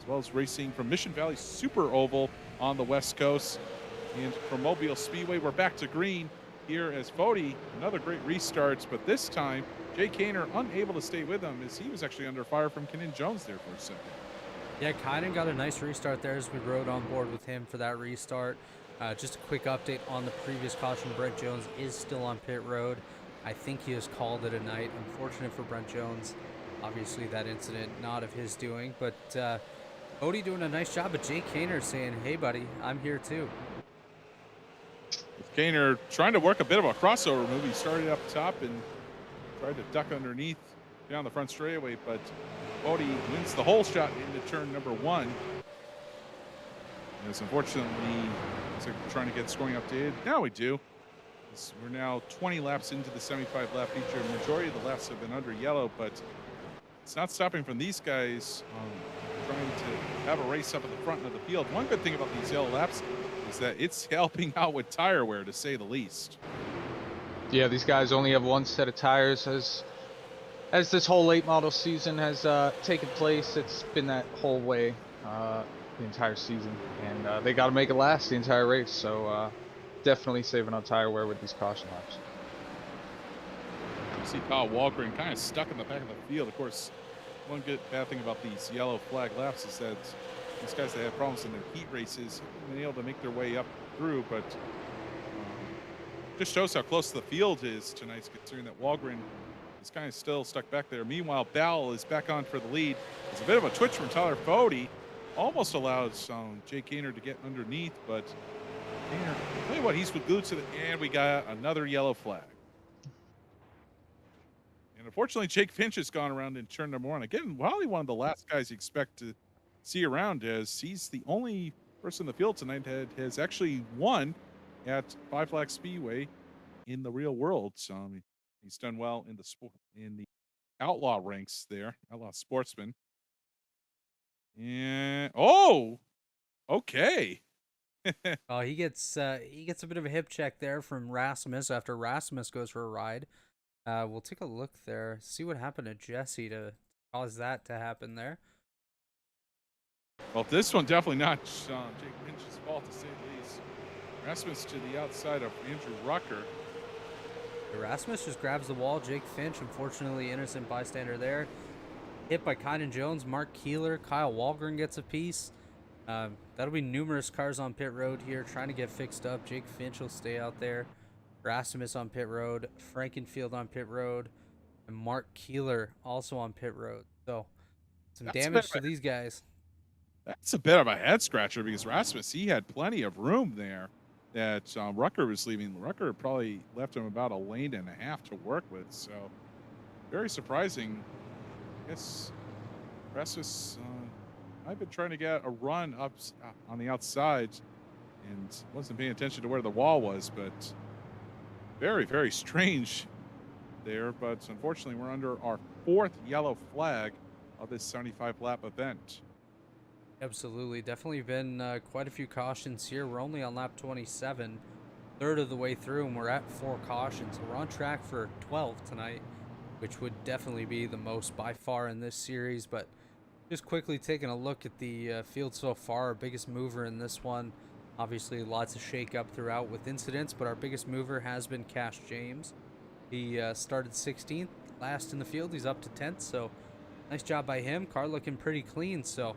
as racing from Mission Valley Super Oval on the West Coast. And from Mobile Speedway, we're back to green here as Bodie, another great restart, but this time Jay Kaner unable to stay with him as he was actually under fire from Kenan Jones there for a second. Yeah, Kynan got a nice restart there as we rode on board with him for that restart. Just a quick update on the previous caution. Brent Jones is still on pit road. I think he has called it a night. Unfortunate for Brent Jones. Obviously, that incident not of his doing. But Bodie doing a nice job. But Jay Kaner saying, hey, buddy, I'm here too. With Kaner trying to work a bit of a crossover move. He started up top and tried to duck underneath down the front straightaway, but Bodie wins the whole shot into turn number 1. As unfortunately, looks like we're trying to get scoring updated. Now we do. We're now 20 laps into the 75 lap feature. Majority of the laps have been under yellow, but it's not stopping from these guys trying to have a race up at the front of the field. One good thing about these yellow laps is that it's helping out with tire wear, to say the least. Yeah, these guys only have one set of tires. As this whole late model season has taken place, it's been that whole way the entire season, and they got to make it last the entire race. So definitely saving on tire wear with these caution laps. You see Kyle Wahlgren kind of stuck in the back of the field. Of course, one good bad thing about these yellow flag laps is that these guys that had problems in their heat races haven't been able to make their way up through, but just shows how close the field is tonight, considering that Wahlgren is kind of still stuck back there. Meanwhile, Bell is back on for the lead. It's a bit of a twitch from Tyler Bodie. Almost allows Jay Kaner to get underneath, but Kaner, tell you what, he's glued to the, and we got another yellow flag. And unfortunately, Jake Finch has gone around in turn number 1. Again, probably one of the last guys you expect to see around, as he's the only person in the field tonight that has actually won at Flags Speedway in the real world. So he's done well in the outlaw ranks there, outlaw sportsman. And okay. Oh, he gets a bit of a hip check there from Rasmus after Rasmus goes for a ride. We'll take a look there, see what happened to Jesse to cause that to happen there. Well, this one definitely not Jake Finch's fault, to say the least. Rasmus to the outside of Andrew Rucker. Rasmus just grabs the wall. Jake Finch, unfortunately, innocent bystander there. Hit by Kenan Jones, Mark Keeler, Kyle Wahlgren gets a piece. That'll be numerous cars on pit road here trying to get fixed up. Jake Finch will stay out there. Rasmus on pit road, Frankenfield on pit road, and Mark Keeler also on pit road. So some damage to these guys. That's a bit of a head scratcher, because Rasmus, he had plenty of room there that Rucker was leaving. Rucker probably left him about a lane and a half to work with. So very surprising. I guess Rasmus, I've been trying to get a run up on the outside and wasn't paying attention to where the wall was, but very, very strange there. But unfortunately, we're under our 4th yellow flag of this 75 lap event. Absolutely. Definitely been quite a few cautions here. We're only on lap 27, third of the way through, and we're at 4 cautions. So we're on track for 12 tonight, which would definitely be the most by far in this series. But just quickly taking a look at the field so far, our biggest mover in this one, obviously lots of shake-up throughout with incidents, but our biggest mover has been Cash James. He started 16th, last in the field. He's up to 10th, so nice job by him. Car looking pretty clean, so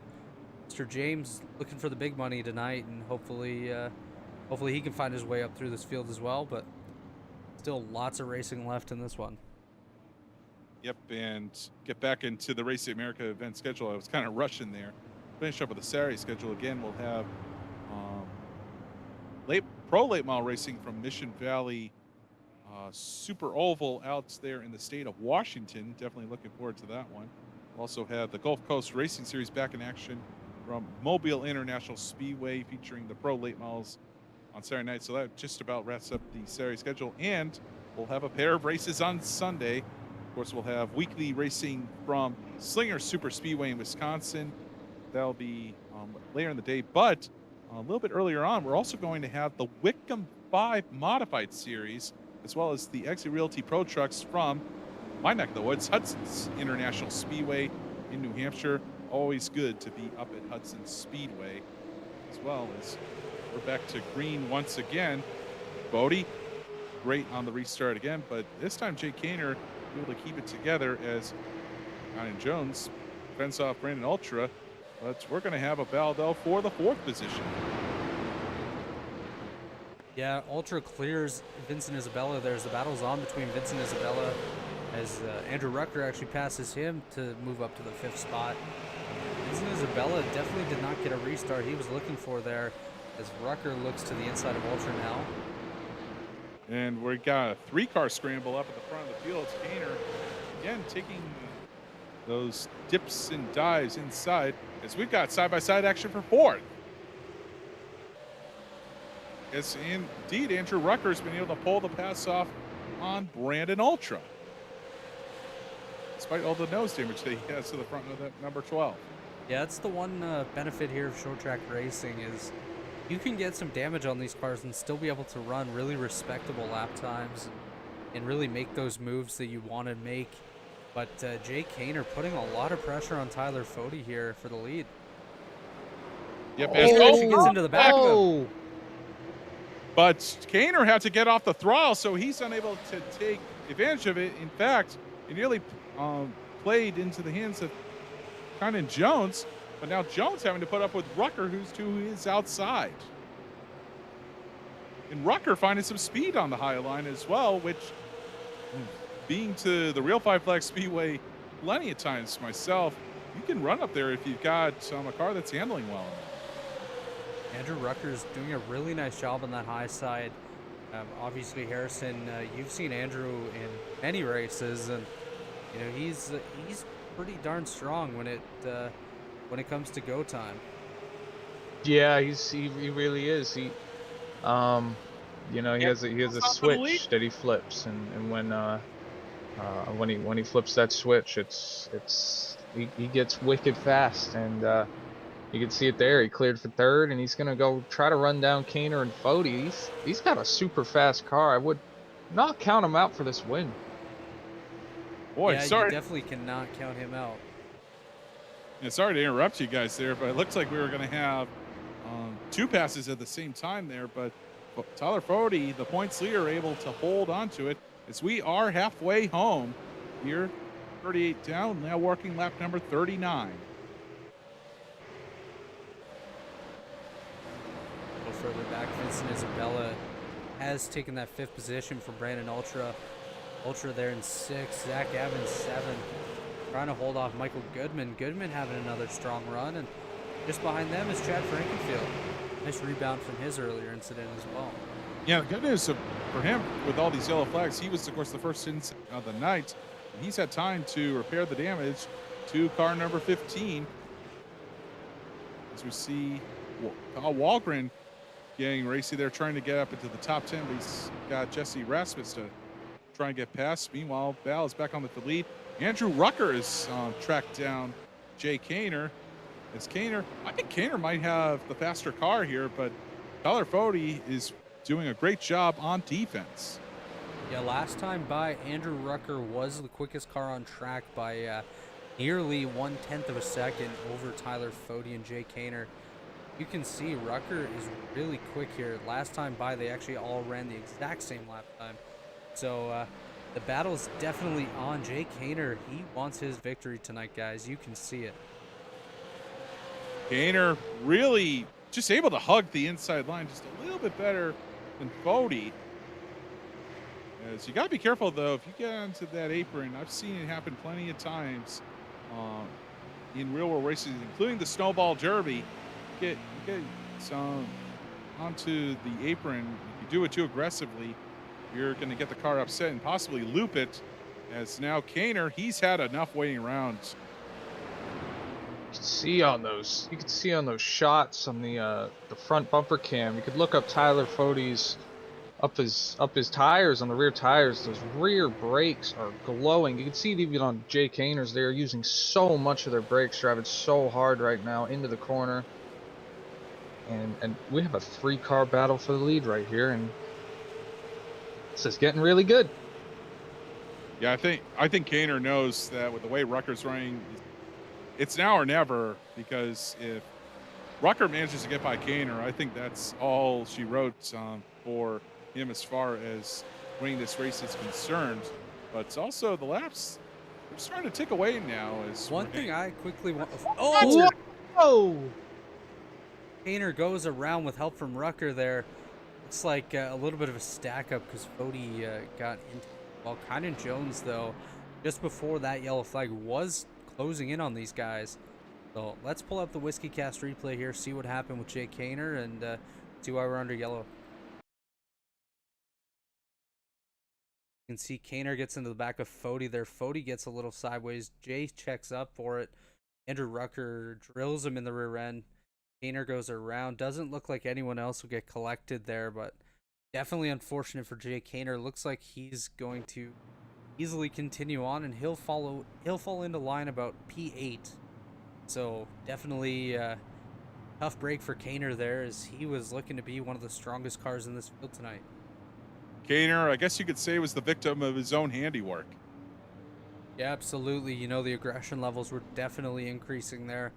Mr. James looking for the big money tonight, and hopefully he can find his way up through this field as well, but still lots of racing left in this one. Yep, and get back into the Race America event schedule. I was kind of rushing there. Finish up with the Saturday schedule. Again, we'll have late model racing from Mission Valley Super Oval out there in the state of Washington. Definitely looking forward to that one. We'll also have the Gulf Coast Racing Series back in action from Mobile International Speedway, featuring the pro late models on Saturday night. So that just about wraps up the Saturday schedule, and we'll have a pair of races on Sunday. Of course, we'll have weekly racing from Slinger Super Speedway in Wisconsin. That'll be later in the day, but a little bit earlier on, we're also going to have the Whitcomb 5 Modified Series, as well as the Exit Realty Pro Trucks from my neck of the woods, Hudson's International Speedway in New Hampshire. Always good to be up at Hudson Speedway, as well as we're back to green once again. Bodie, great on the restart again, but this time Jake Kaner able to keep it together as Ryan Jones fence off Brandon Ultra. But we're going to have a battle though for the 4th position. Yeah, Ultra clears Vincent Isabella. There's the battles on between Vincent Isabella as Andrew Rucker actually passes him to move up to the 5th spot. Vincent Isabella definitely did not get a restart he was looking for there as Rucker looks to the inside of Ultra now. And we got a 3-car scramble up at the front of the field. It's Kaner again taking those dips and dives inside as we've got side-by-side action for 4th. Yes, indeed, Andrew Rucker's been able to pull the pass off on Brandon Ultra, despite all the nose damage that he has to the front of that number 12. Yeah, that's the one benefit here of short track racing is you can get some damage on these cars and still be able to run really respectable lap times and really make those moves that you want to make. But Jake Kaner putting a lot of pressure on Tyler Fody here for the lead. Yep, Kaner actually gets into the back of him. But Kaner had to get off the throttle, so he's unable to take advantage of it. In fact, he nearly played into the hands of Connor Jones, but now Jones having to put up with Rucker, who's to his outside. And Rucker finding some speed on the high line as well, which, being to the real 5 Flags Speedway plenty of times myself, you can run up there if you've got a car that's handling well. Andrew Rucker's doing a really nice job on that high side. Obviously, Harrison, you've seen Andrew in many races, and you know he's pretty darn strong when it comes to go time. Yeah, he really is. He you know, he has a switch that he flips, and when he flips that switch, he gets wicked fast, and you can see it there. He cleared for 3rd, and he's gonna go try to run down Kaner and Fody. He's got a super fast car. I would not count him out for this win. Boy, yeah, sorry. You definitely cannot count him out. Yeah, sorry to interrupt you guys there, but it looks like we were going to have 2 passes at the same time there. But Tyler Fody, the points leader, able to hold on to it as we are halfway home here. 38 down, now working lap number 39. Further back, Vincent Isabella has taken that 5th position for Brandon Ultra. Ultra there in 6th, Zach Evans 7th, trying to hold off Michael Goodman. Goodman having another strong run, and just behind them is Chad Frankenfield. Nice rebound from his earlier incident as well. Yeah, the good news for him with all these yellow flags, he was, of course, the first incident of the night. And he's had time to repair the damage to car number 15. As we see Wahlgren getting racy there, trying to get up into the top 10, but he's got Jesse Rasmus to try and get past. Meanwhile, Val is back on the lead. Andrew Rucker is tracked down Jay Kaner. It's Kaner. I think Kaner might have the faster car here, but Tyler Fody is doing a great job on defense. Yeah, last time by, Andrew Rucker was the quickest car on track by nearly 1/10 of a second over Tyler Fody and Jay Kaner. You can see Rucker is really quick here. Last time by, they actually all ran the exact same lap time. So the battle's definitely on. Jay Kaner, he wants his victory tonight, guys. You can see it. Kaner really just able to hug the inside line just a little bit better than Fody. As you got to be careful, though, if you get onto that apron. I've seen it happen plenty of times in real world races, including the Snowball Derby. You get some onto the apron. If you do it too aggressively, you're going to get the car upset and possibly loop it. As now Kaner, he's had enough waiting around. You can see on those shots on the front bumper cam. You could look up Tyler Fody's up his tires, on the rear tires. Those rear brakes are glowing. You can see it even on Jay Kaner's. They're using so much of their brakes, driving so hard right now into the corner. And we have a 3-car battle for the lead right here, and this is getting really good. Yeah, I think Kaner knows that with the way Rucker's running, it's now or never, because if Rucker manages to get by Kaner, I think that's all she wrote for him as far as winning this race is concerned. But it's also the laps are starting to tick away now. As One thing I quickly want. Oh! Whoa! Kaner goes around with help from Rucker there. Looks like a little bit of a stack up because Fody got into. Well, Connor Jones though, just before that yellow flag was closing in on these guys. So let's pull up the Whiskey Cast replay here, see what happened with Jay Kaner, and see why we're under yellow. You can see Kaner gets into the back of Fody there. Fody gets a little sideways. Jay checks up for it. Andrew Rucker drills him in the rear end. Kaner goes around. Doesn't look like anyone else will get collected there, but definitely unfortunate for Jay Kaner. Looks like he's going to easily continue on, and he'll fall into line about P8. So definitely tough break for Kaner there, as he was looking to be one of the strongest cars in this field tonight. Kaner, I guess you could say, was the victim of his own handiwork. Yeah, absolutely. You know, the aggression levels were definitely increasing there.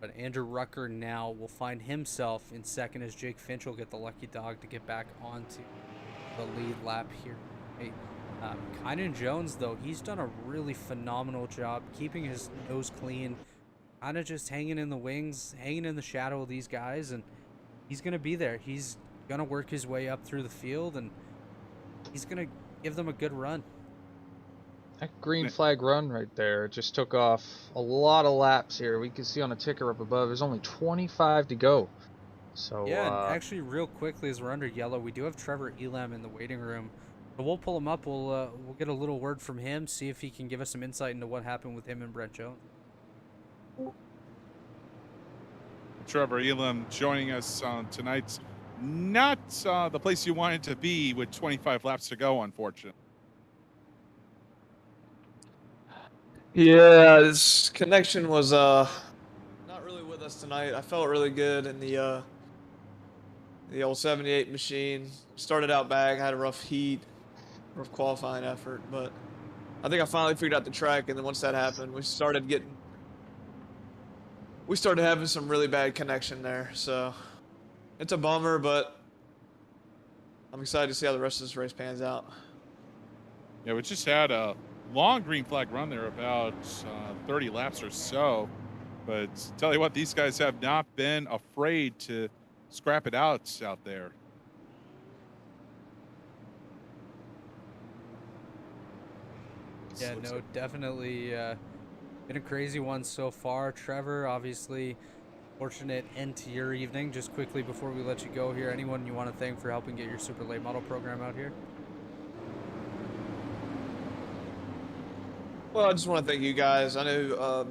But Andrew Rucker now will find himself in second, as Jake Finch will get the lucky dog to get back onto the lead lap here. Hey, Kynan Jones, though, he's done a really phenomenal job keeping his nose clean, kind of just hanging in the wings, hanging in the shadow of these guys, and he's going to be there. He's going to work his way up through the field, and he's going to give them a good run. That green flag run right there just took off a lot of laps here. We can see on the ticker up above, there's only 25 to go. So yeah, and actually, real quickly, as we're under yellow, we do have Trevor Elam in the waiting room. But we'll pull him up. We'll get a little word from him, see if he can give us some insight into what happened with him and Brent Jones. Trevor Elam joining us on tonight's not the place you wanted to be with 25 laps to go, unfortunately. Yeah, this connection was not really with us tonight. I felt really good in the old 78 machine. Started out bad, had a rough heat, rough qualifying effort, but I think I finally figured out the track, and then once that happened, we started having some really bad connection there. So it's a bummer, but I'm excited to see how the rest of this race pans out. Yeah, we just had a long green flag run there, about 30 laps or so. But tell you what, these guys have not been afraid to scrap it out there. Yeah, no, definitely been a crazy one so far. Trevor, obviously, fortunate end to your evening. Just quickly before we let you go here, anyone you want to thank for helping get your super late model program out here? Well, I just want to thank you guys. I know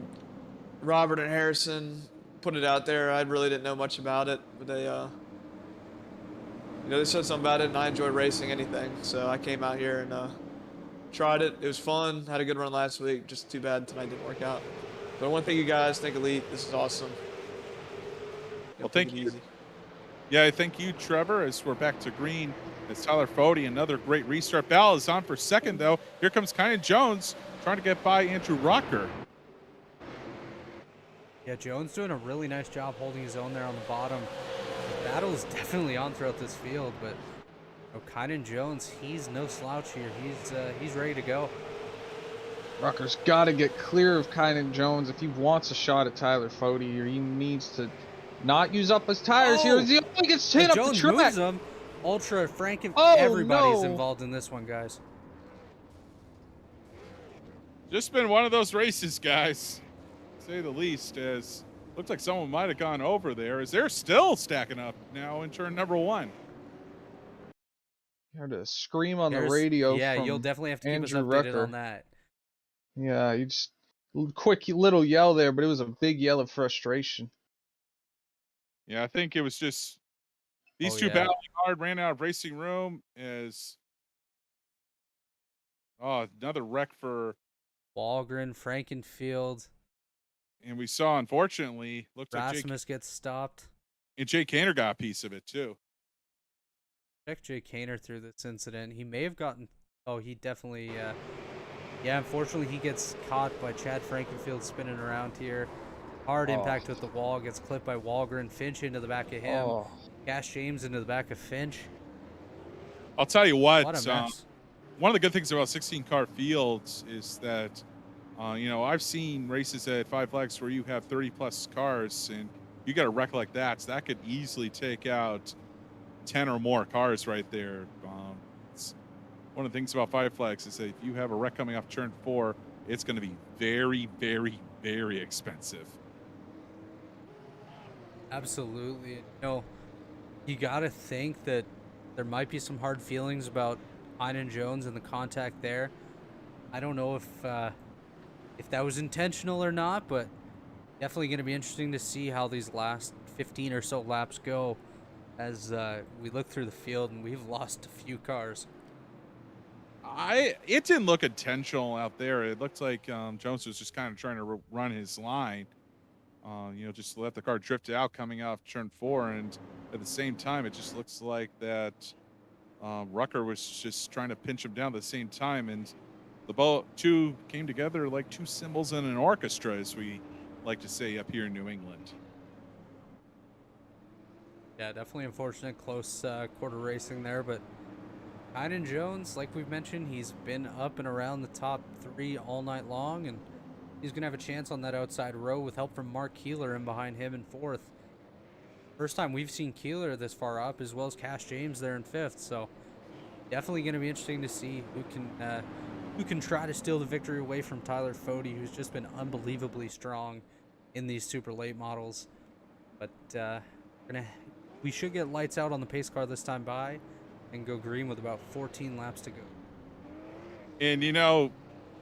Robert and Harrison put it out there. I really didn't know much about it, but they, they said something about it, and I enjoy racing anything. So I came out here and tried it. It was fun. Had a good run last week. Just too bad tonight didn't work out. But I want to thank you guys. Thank Elite. This is awesome. Well, thank you. Yeah, thank you, Trevor, as we're back to green. It's Tyler Fody, another great restart. Bell is on for second, though. Here comes Kynan Jones trying to get by Andrew Rucker. Yeah, Jones doing a really nice job holding his own there on the bottom. The battle is definitely on throughout this field, but Kynan Jones, he's no slouch here. He's ready to go. Rucker's got to get clear of Kynan Jones if he wants a shot at Tyler Fody, or he needs to not use up his tires here. He only gets hit up the Jones track. moves him. Ultra, Frank, everybody's involved in this one, guys. Just been one of those races, guys, to say the least. As looks like someone might have gone over there, as they're still stacking up now in turn number 1. You heard a scream on the radio. Yeah, from you'll definitely have to keep Andrew us updated Rucker on that. Yeah, you just quick little yell there, but it was a big yell of frustration. Yeah, I think it was just these two battling hard, ran out of racing room. As another wreck for Wahlgren, Frankenfield. And we saw, unfortunately, looks Rasmus gets stopped. And Jay Kaner got a piece of it, too. Check Jay Kaner through this incident. He may have gotten... Oh, he definitely... Yeah, unfortunately, he gets caught by Chad Frankenfield spinning around here. Hard impact with the wall. Gets clipped by Wahlgren. Finch into the back of him. Gas James into the back of Finch. I'll tell you what. What a mess. one of the good things about 16 car fields is that, you know, I've seen races at Five Flags where you have 30 plus cars, and you got a wreck like that, so that could easily take out 10 or more cars right there. It's one of the things about Five Flags is that if you have a wreck coming off turn 4, it's going to be very, very, very expensive. Absolutely. You know, you got to think that there might be some hard feelings about Tynan Jones and the contact there. I don't know if that was intentional or not, but definitely going to be interesting to see how these last 15 or so laps go as we look through the field, and we've lost a few cars. It didn't look intentional out there. It looked like Jones was just kind of trying to run his line, you know, just let the car drift out coming off turn 4, and at the same time, it just looks like that Rucker was just trying to pinch him down at the same time, and the two came together like two cymbals in an orchestra, as we like to say up here in New England. Yeah, definitely unfortunate, close quarter racing there, but Tynan Jones, like we've mentioned, he's been up and around the top 3 all night long, and he's going to have a chance on that outside row with help from Mark Keeler in behind him in 4th. First time we've seen Keeler this far up, as well as Cash James there in 5th, so definitely going to be interesting to see who can try to steal the victory away from Tyler Fody, who's just been unbelievably strong in these super late models. But we should get lights out on the pace car this time by and go green with about 14 laps to go. And, you know,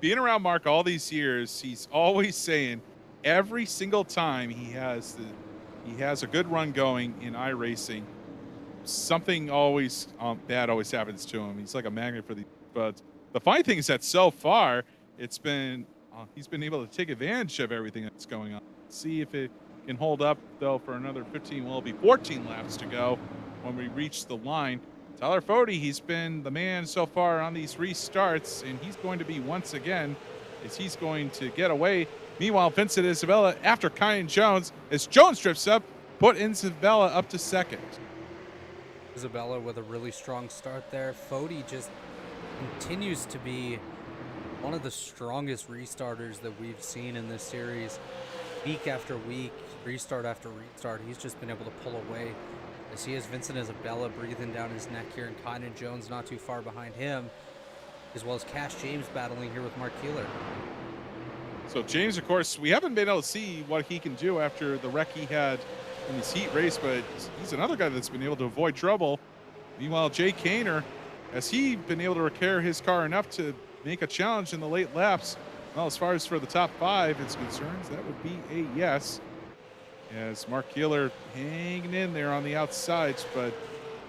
being around Mark all these years, he's always saying every single time he has a good run going in iRacing, something always bad always happens to him. He's like a magnet for these. But the funny thing is that so far, it's been he's been able to take advantage of everything that's going on. See if it can hold up, though, for another 15. Well, it'll be 14 laps to go when we reach the line. Tyler Fody, he's been the man so far on these restarts, and he's going to be once again, as he's going to get away. Meanwhile, Vincent Isabella, after Tynan Jones, as Jones drifts up, put Isabella up to 2nd. Isabella with a really strong start there. Fody just continues to be one of the strongest restarters that we've seen in this series. Week after week, restart after restart, he's just been able to pull away. As he has Vincent Isabella breathing down his neck here, and Tynan Jones not too far behind him, as well as Cash James battling here with Mark Keeler. So James, of course, we haven't been able to see what he can do after the wreck he had in his heat race, but he's another guy that's been able to avoid trouble. Meanwhile, Jay Kaner, has he been able to repair his car enough to make a challenge in the late laps? Well, as far as for the top 5 is concerned, that would be a yes. As Mark Keeler hanging in there on the outsides, but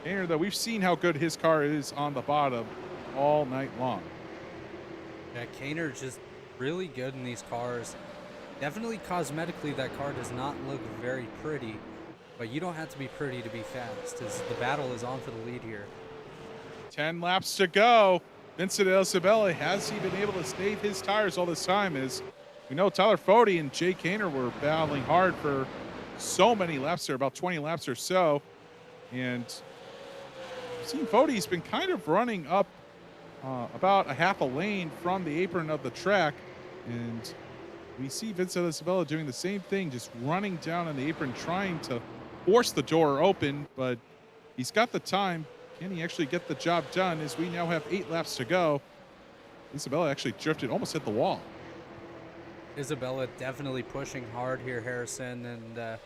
Kaner, though, we've seen how good his car is on the bottom all night long. Yeah, Kaner just really good in these cars. Definitely cosmetically, that car does not look very pretty, but you don't have to be pretty to be fast, as the battle is on for the lead here. 10 laps to go. Vincent Isabella, has he been able to save his tires all this time? As we know, Tyler Fody and Jay Kaner were battling hard for so many laps there, about 20 laps or so. And seeing Fody's been kind of running up about a half a lane from the apron of the track. And we see Vincent Isabella doing the same thing, just running down on the apron, trying to force the door open, but he's got the time. Can he actually get the job done, as we now have 8 laps to go? Isabella actually drifted, almost hit the wall. Isabella definitely pushing hard here, Harrison, and there's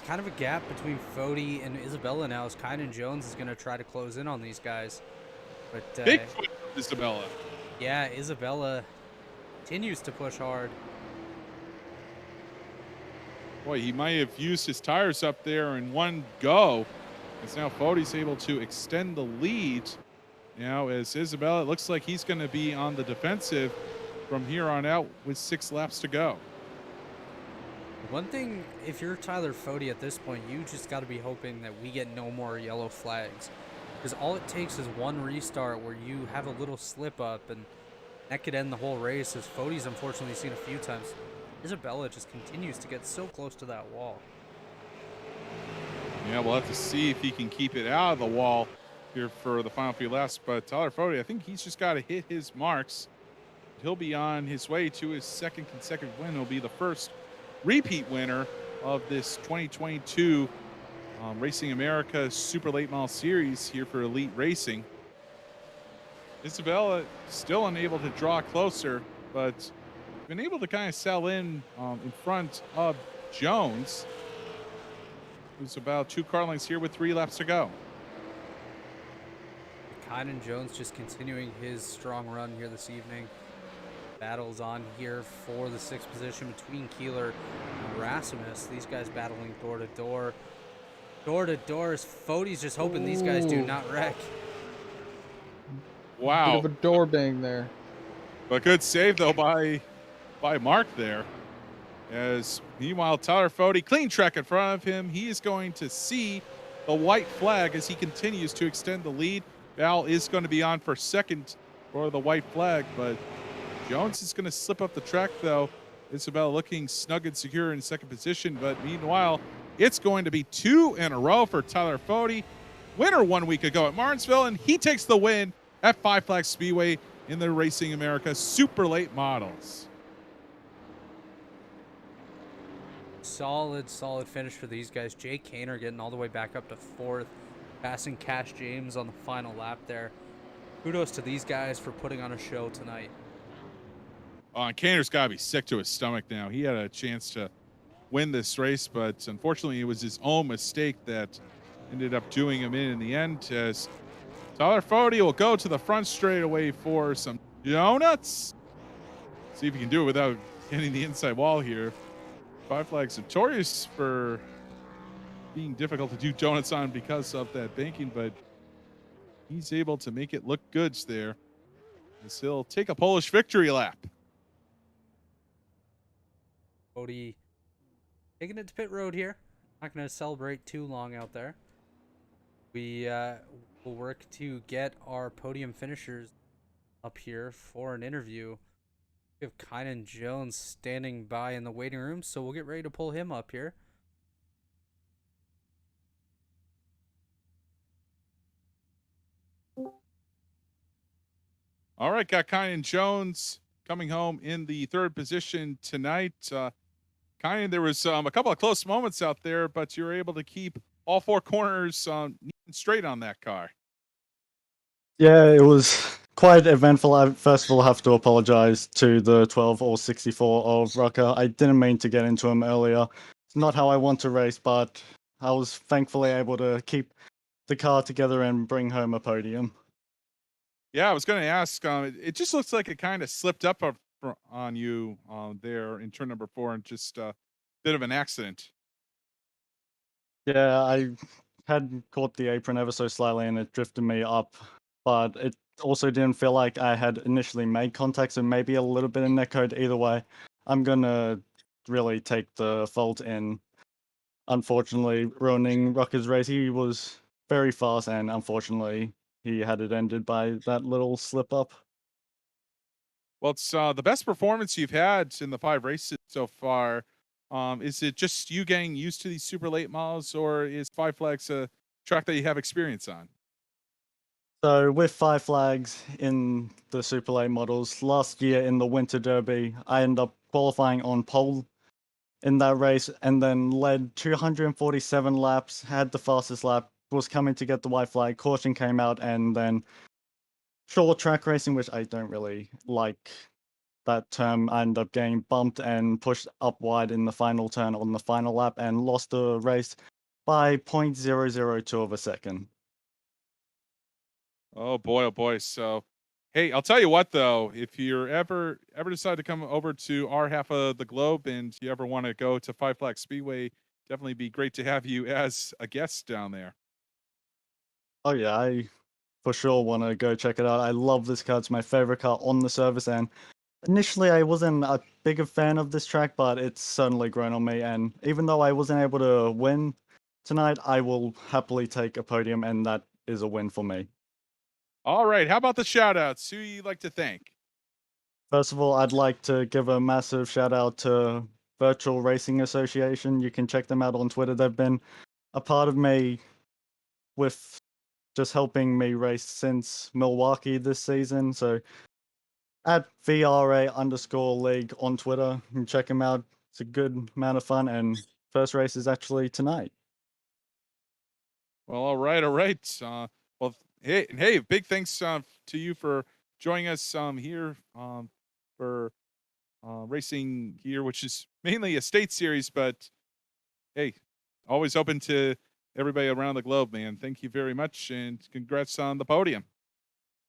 kind of a gap between Fody and Isabella now, as Tynan Jones is going to try to close in on these guys. But Bigfoot Isabella. Yeah, Isabella continues to push hard. Boy, he might have used his tires up there in one go. As now Fody's able to extend the lead. Now, as Isabella, it looks like he's going to be on the defensive from here on out with 6 laps to go. One thing, if you're Tyler Fody at this point, you just got to be hoping that we get no more yellow flags. Because all it takes is one restart where you have a little slip up, and that could end the whole race, as Fody's unfortunately seen a few times. Isabella just continues to get so close to that wall. Yeah, we'll have to see if he can keep it out of the wall. here for the final few laps. But Tyler Fody, I think he's just got to hit his marks. He'll be on his way to his second consecutive win. He'll be the first repeat winner of this 2022 Racing America Super Late Model Series here for Elite Racing. Isabella still unable to draw closer, but been able to kind of sell in front of Jones, who's about 2 car lengths here with 3 laps to go. Connor Jones just continuing his strong run here this evening. Battles on here for the 6th position between Keeler and Rasmus. These guys battling door to door. Door to door as Fody's just hoping these guys do not wreck. Wow. Bit of a door bang there. But good save, though, by Mark there. As meanwhile, Tyler Fody, clean track in front of him. He is going to see the white flag as he continues to extend the lead. Val is going to be on for second for the white flag, but Jones is going to slip up the track, though. Isabella looking snug and secure in second position, but meanwhile, it's going to be 2 in a row for Tyler Fody. Winner 1 week ago at Martinsville, and he takes the win at Flags Speedway in the Racing America Super Late Models. Solid finish for these guys. Jay Kaner getting all the way back up to 4th, passing Cash James on the final lap there. Kudos to these guys for putting on a show tonight. Kaner's got to be sick to his stomach now. He had a chance to win this race, but unfortunately it was his own mistake that ended up doing him in the end, as Tyler Fody will go to the front straightaway for some donuts. See if he can do it without hitting the inside wall here. Five Flags notorious for being difficult to do donuts on because of that banking, but he's able to make it look good there, as he'll take a Polish victory lap. Fody taking it to pit road here. Not going to celebrate too long out there. We will work to get our podium finishers up here for an interview. We have Kynan Jones standing by in the waiting room, so we'll get ready to pull him up here. All right, got Kynan Jones coming home in the 3rd position tonight. Kynan, there was a couple of close moments out there, but you were able to keep all 4 corners neat and straight on that car. Yeah, it was quite eventful. I first of all have to apologize to the 12 or 64 of Rucker. I didn't mean to get into him earlier. It's not how I want to race, but I was thankfully able to keep the car together and bring home a podium. Yeah, I was going to ask, it just looks like it kind of slipped up on you there in turn number 4, and just a bit of an accident. Yeah, I had caught the apron ever so slightly and it drifted me up, but it also didn't feel like I had initially made contact, so maybe a little bit of netcode. Either way, I'm going to really take the fault in, unfortunately, ruining Rucker's race. He was very fast, and unfortunately, he had it ended by that little slip up. Well, it's the best performance you've had in the 5 races so far. Is it just you getting used to these super late models, or is Five Flags a track that you have experience on? So with Five Flags in the Super Late models, last year in the Winter Derby, I ended up qualifying on pole in that race and then led 247 laps, had the fastest lap, was coming to get the white flag, caution came out, and then short track racing, which I don't really like that term, I ended up getting bumped and pushed up wide in the final turn on the final lap and lost the race by 0.002 of a second. Oh boy. So, hey, I'll tell you what though, if you're ever decide to come over to our half of the globe and you ever want to go to Five Flags Speedway, definitely be great to have you as a guest down there. Oh yeah, I for sure want to go check it out. I love this car. It's my favorite car on the service, and initially I wasn't a big fan of this track, but it's certainly grown on me, and even though I wasn't able to win tonight, I will happily take a podium, and that is a win for me. All right, how about the shout outs? Who you'd like to thank? First of all, I'd like to give a massive shout out to Virtual Racing Association. You can check them out on Twitter. They've been a part of me with just helping me race since Milwaukee this season. So at VRA_league on Twitter and check him out. It's a good amount of fun, and first race is actually tonight. Well, all right, all right. Well, hey, big thanks to you for joining us here for racing here, which is mainly a state series, but hey, always open to everybody around the globe, man. Thank you very much, and congrats on the podium.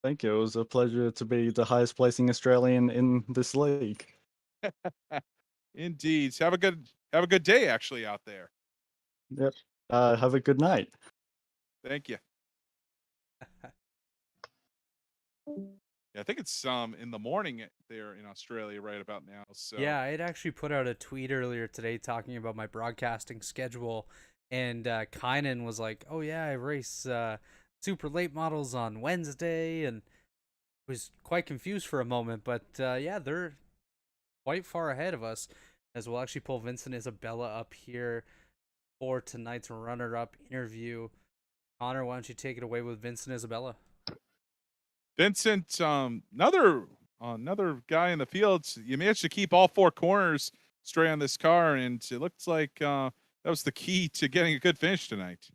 Thank you. It was a pleasure to be the highest placing Australian in this league. Indeed. Have a good day actually out there. Yep. Have a good night. Thank you. Yeah, I think it's in the morning there in Australia right about now. So yeah, I had actually put out a tweet earlier today talking about my broadcasting schedule, and Kynan was like, "Oh yeah, I race super late models on Wednesday," and was quite confused for a moment. But yeah, they're quite far ahead of us, as we'll actually pull Vincent Isabella up here for tonight's runner-up interview. Connor, why don't you take it away with Vincent Isabella? Vincent, another guy in the field. You managed to keep all four corners straight on this car, and it looks like that was the key to getting a good finish tonight.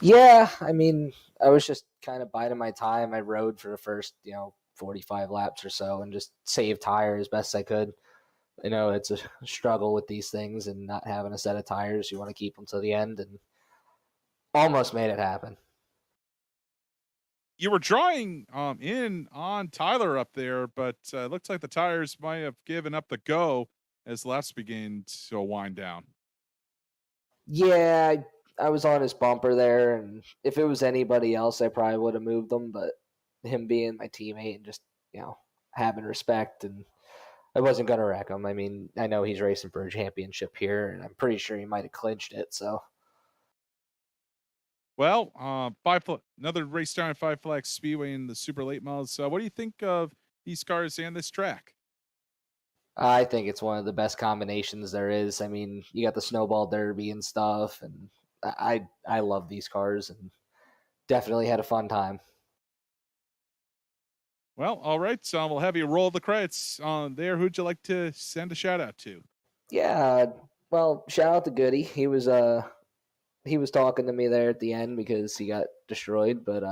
Yeah, I mean, I was just kind of biding my time. I rode for the first, 45 laps or so and just saved tires as best I could. It's a struggle with these things and not having a set of tires. You want to keep them to the end, and almost made it happen. You were drawing in on Tyler up there, but it looks like the tires might have given up the go as laps began to wind down. Yeah, I was on his bumper there, and if it was anybody else, I probably would have moved them. But him being my teammate and just having respect, and I wasn't gonna wreck him. I mean, I know he's racing for a championship here, and I'm pretty sure he might have clinched it. So. Well, another race down at Five Flags Speedway in the super late models. What do you think of these cars and this track? I think it's one of the best combinations there is. I mean, you got the Snowball Derby and stuff, and I love these cars and definitely had a fun time. Well, all right. So we'll have you roll the credits on there. Who'd you like to send a shout out to? Yeah, well, shout out to Goody. He was talking to me there at the end because he got destroyed, but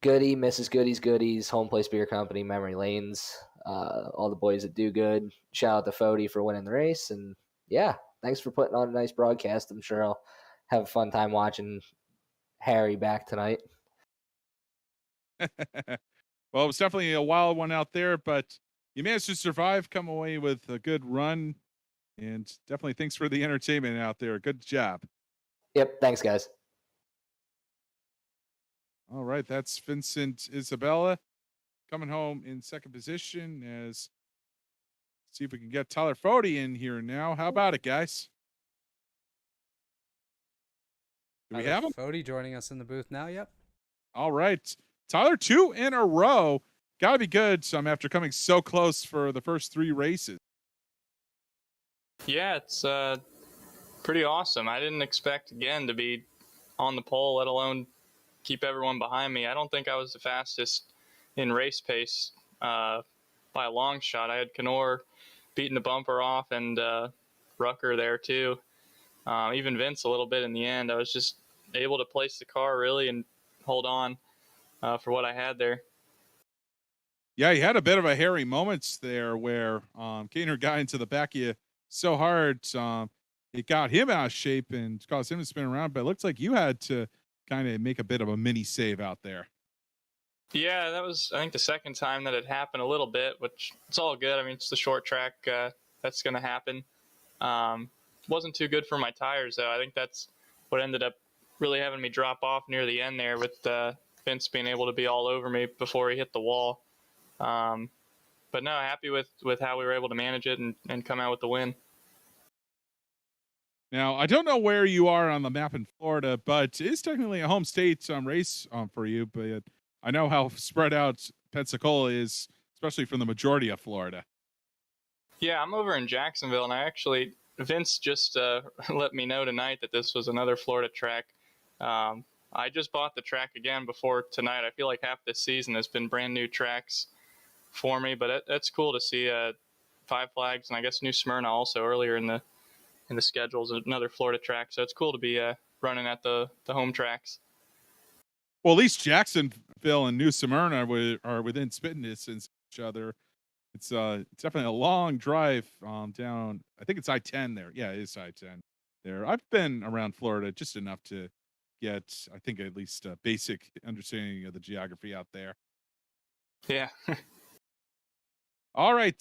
Goody, Mrs. Goody's Goodies, Home Place Beer Company, Memory Lanes, all the boys that do good. Shout out to Fody for winning the race, and yeah, thanks for putting on a nice broadcast. I'm sure I'll have a fun time watching Harry back tonight. Well, it was definitely a wild one out there, but you managed to survive, come away with a good run, and definitely thanks for the entertainment out there. Good job. Yep, thanks, guys. All right, that's Vincent Isabella coming home in second position. As see if we can get Tyler Fody in here now. How about it, guys? Do we have him? Fody joining us in the booth now. Yep. All right, Tyler, 2 in a row. Got to be good. After coming so close for the first 3 races. Yeah, it's pretty awesome. I didn't expect again to be on the pole, let alone keep everyone behind me. I don't think I was the fastest in race pace by a long shot. I had Connor beating the bumper off and Rucker there too. Even Vince a little bit in the end. I was just able to place the car really and hold on for what I had there. Yeah, you had a bit of a hairy moments there where Kaner got into the back of you so hard. It got him out of shape and caused him to spin around, but it looks like you had to kind of make a bit of a mini save out there. Yeah, that was, I think, the second time that it happened a little bit, which it's all good. I mean, it's the short track. That's going to happen. Wasn't too good for my tires, though. I think that's what ended up really having me drop off near the end there with Vince being able to be all over me before he hit the wall. But no, happy with how we were able to manage it and come out with the win. Now, I don't know where you are on the map in Florida, but it's technically a home state race for you. But I know how spread out Pensacola is, especially from the majority of Florida. Yeah, I'm over in Jacksonville, and Vince just let me know tonight that this was another Florida track. I just bought the track again before tonight. I feel like half this season has been brand new tracks for me, but that's cool to see. Five Flags and I guess New Smyrna also earlier in the schedules, another Florida track. So it's cool to be running at the home tracks. Well, at least Jacksonville and New Smyrna are within spitting distance of each other. It's definitely a long drive down. I think it's I-10 there. Yeah, it is I-10 there. I've been around Florida just enough to get, I think, at least a basic understanding of the geography out there. Yeah. All right.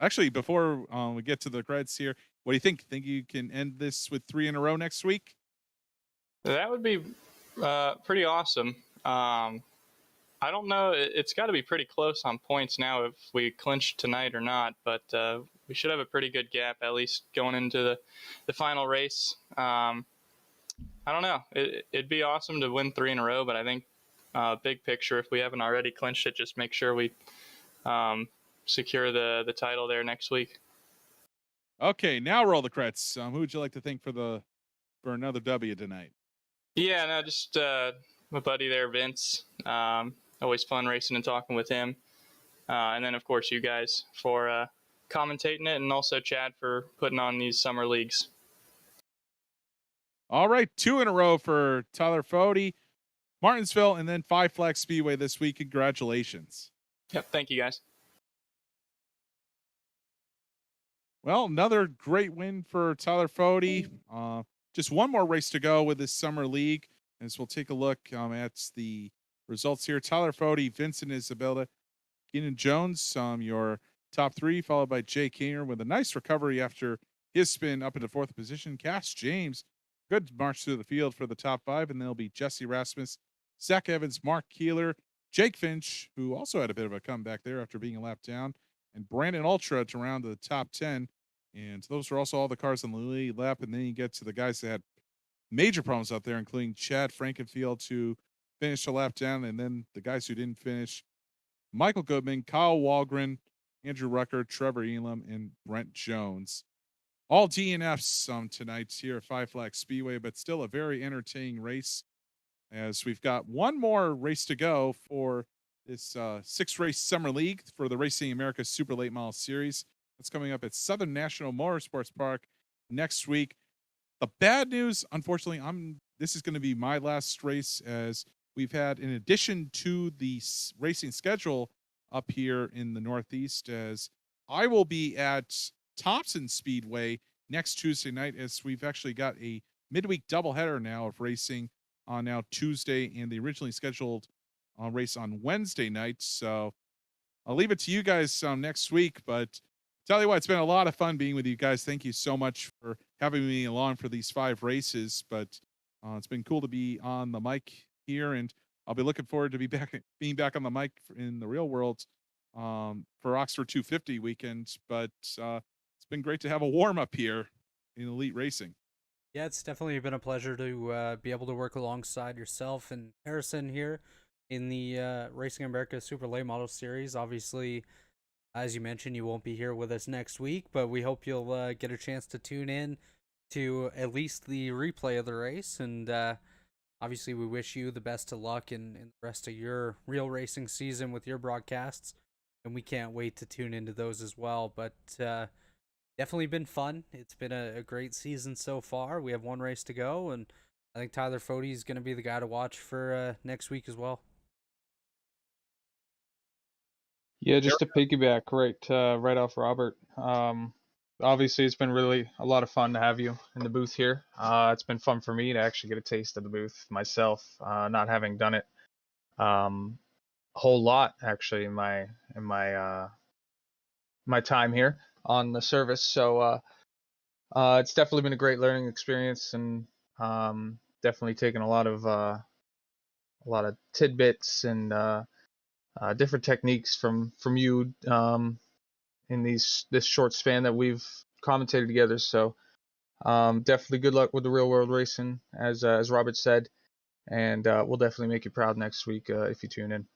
Actually, before we get to the credits here, what do you think? Think you can end this with 3 in a row next week? That would be pretty awesome. I don't know. It's got to be pretty close on points now if we clinch tonight or not, but we should have a pretty good gap at least going into the final race. I don't know. It'd be awesome to win 3 in a row, but I think big picture, if we haven't already clinched it, just make sure we secure the title there next week. Okay, now roll the credits. Who would you like to thank for another W tonight? Yeah, no, just my buddy there, Vince. Always fun racing and talking with him. And then, of course, you guys for commentating it, and also Chad for putting on these summer leagues. All right, 2 in a row for Tyler Fode, Martinsville, and then Five Flags Speedway this week. Congratulations. Yep, thank you, guys. Well, another great win for Tyler Fode. Just one more race to go with this summer league, as we'll take a look at the results here. Tyler Fode, Vincent Isabella, Keenan Jones, your top 3, followed by Jay Keener with a nice recovery after his spin up into 4th position. Cass James, good march through the field for the top 5, and they'll be Jesse Rasmus, Zach Evans, Mark Keeler, Jake Finch, who also had a bit of a comeback there after being a lap down, and Brandon Ultra to round the top 10. And those are also all the cars on the lead lap. And then you get to the guys that had major problems out there, including Chad Frankenfield, who finished a lap down, and then the guys who didn't finish: Michael Goodman, Kyle Wahlgren, Andrew Rucker, Trevor Elam, and Brent Jones. All DNFs tonight here at Five Flags Speedway, but still a very entertaining race, as we've got one more race to go for this 6-race summer league for the Racing America Super Late Model Series. That's coming up at Southern National Motorsports Park next week. The bad news, unfortunately, this is going to be my last race, as we've had, in addition to the racing schedule up here in the Northeast, as I will be at Thompson Speedway next Tuesday night, as we've actually got a midweek doubleheader now of racing on now Tuesday and the originally scheduled race on Wednesday night. So I'll leave it to you guys next week, but tell you what, it's been a lot of fun being with you guys. Thank you so much for having me along for these 5 races, but it's been cool to be on the mic here, and I'll be looking forward to being back on the mic in the real world for Oxford 250 weekend. But it's been great to have a warm-up here in Elite Racing. Yeah, it's definitely been a pleasure to be able to work alongside yourself and Harrison here in the Racing America Super Late Model Series. Obviously, as you mentioned, you won't be here with us next week, but we hope you'll get a chance to tune in to at least the replay of the race. And obviously, we wish you the best of luck in the rest of your real racing season with your broadcasts. And we can't wait to tune into those as well. But definitely been fun. It's been a great season so far. We have one race to go, and I think Tyler Fode is going to be the guy to watch for next week as well. Yeah, just to piggyback right off Robert. Obviously, it's been really a lot of fun to have you in the booth here. It's been fun for me to actually get a taste of the booth myself, not having done it a whole lot actually in my time here on the service. So it's definitely been a great learning experience, and definitely taken a lot of tidbits and different techniques from you in this short span that we've commentated together. So definitely good luck with the real world racing, as Robert said, and we'll definitely make you proud next week if you tune in.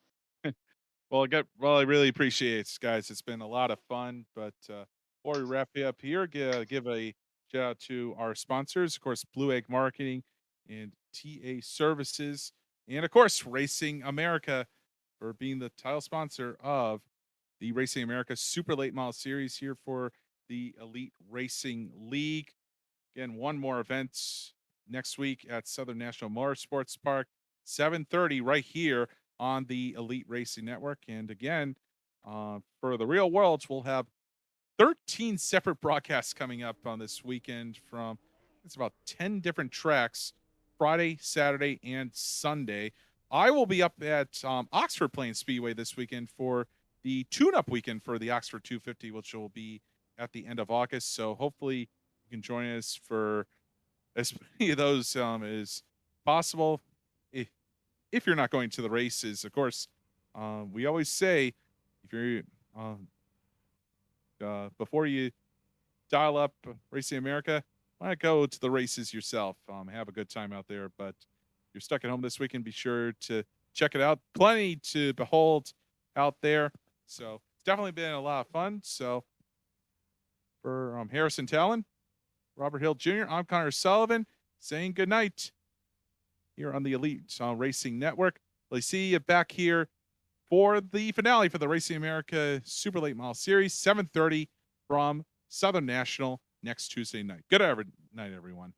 Well, I really appreciate it, guys. It's been a lot of fun. But before we wrap it up here, give a shout out to our sponsors, of course, Blue Egg Marketing and TA Services, and of course, Racing America for being the title sponsor of the Racing America Super Late Model Series here for the Elite Racing League. Again, one more event next week at Southern National Motorsports Park, 7:30 right here on the Elite Racing Network. And again, for the real world, we'll have 13 separate broadcasts coming up on this weekend from it's about 10 different tracks, Friday, Saturday, and Sunday. I will be up at Oxford Plains Speedway this weekend for the tune-up weekend for the Oxford 250, which will be at the end of August. So hopefully you can join us for as many of those as possible. If you're not going to the races, of course, we always say if you're before you dial up Racing America, why not go to the races yourself? Have a good time out there. But if you're stuck at home this weekend, be sure to check it out. Plenty to behold out there. So it's definitely been a lot of fun. So for Harrison Taillon, Robert Hill Jr., I'm Connor Sullivan saying good night here on the Elite Racing Network. We'll see you back here for the finale for the Racing America Super Late Model Series, 7:30 from Southern National next Tuesday night. Good night, everyone.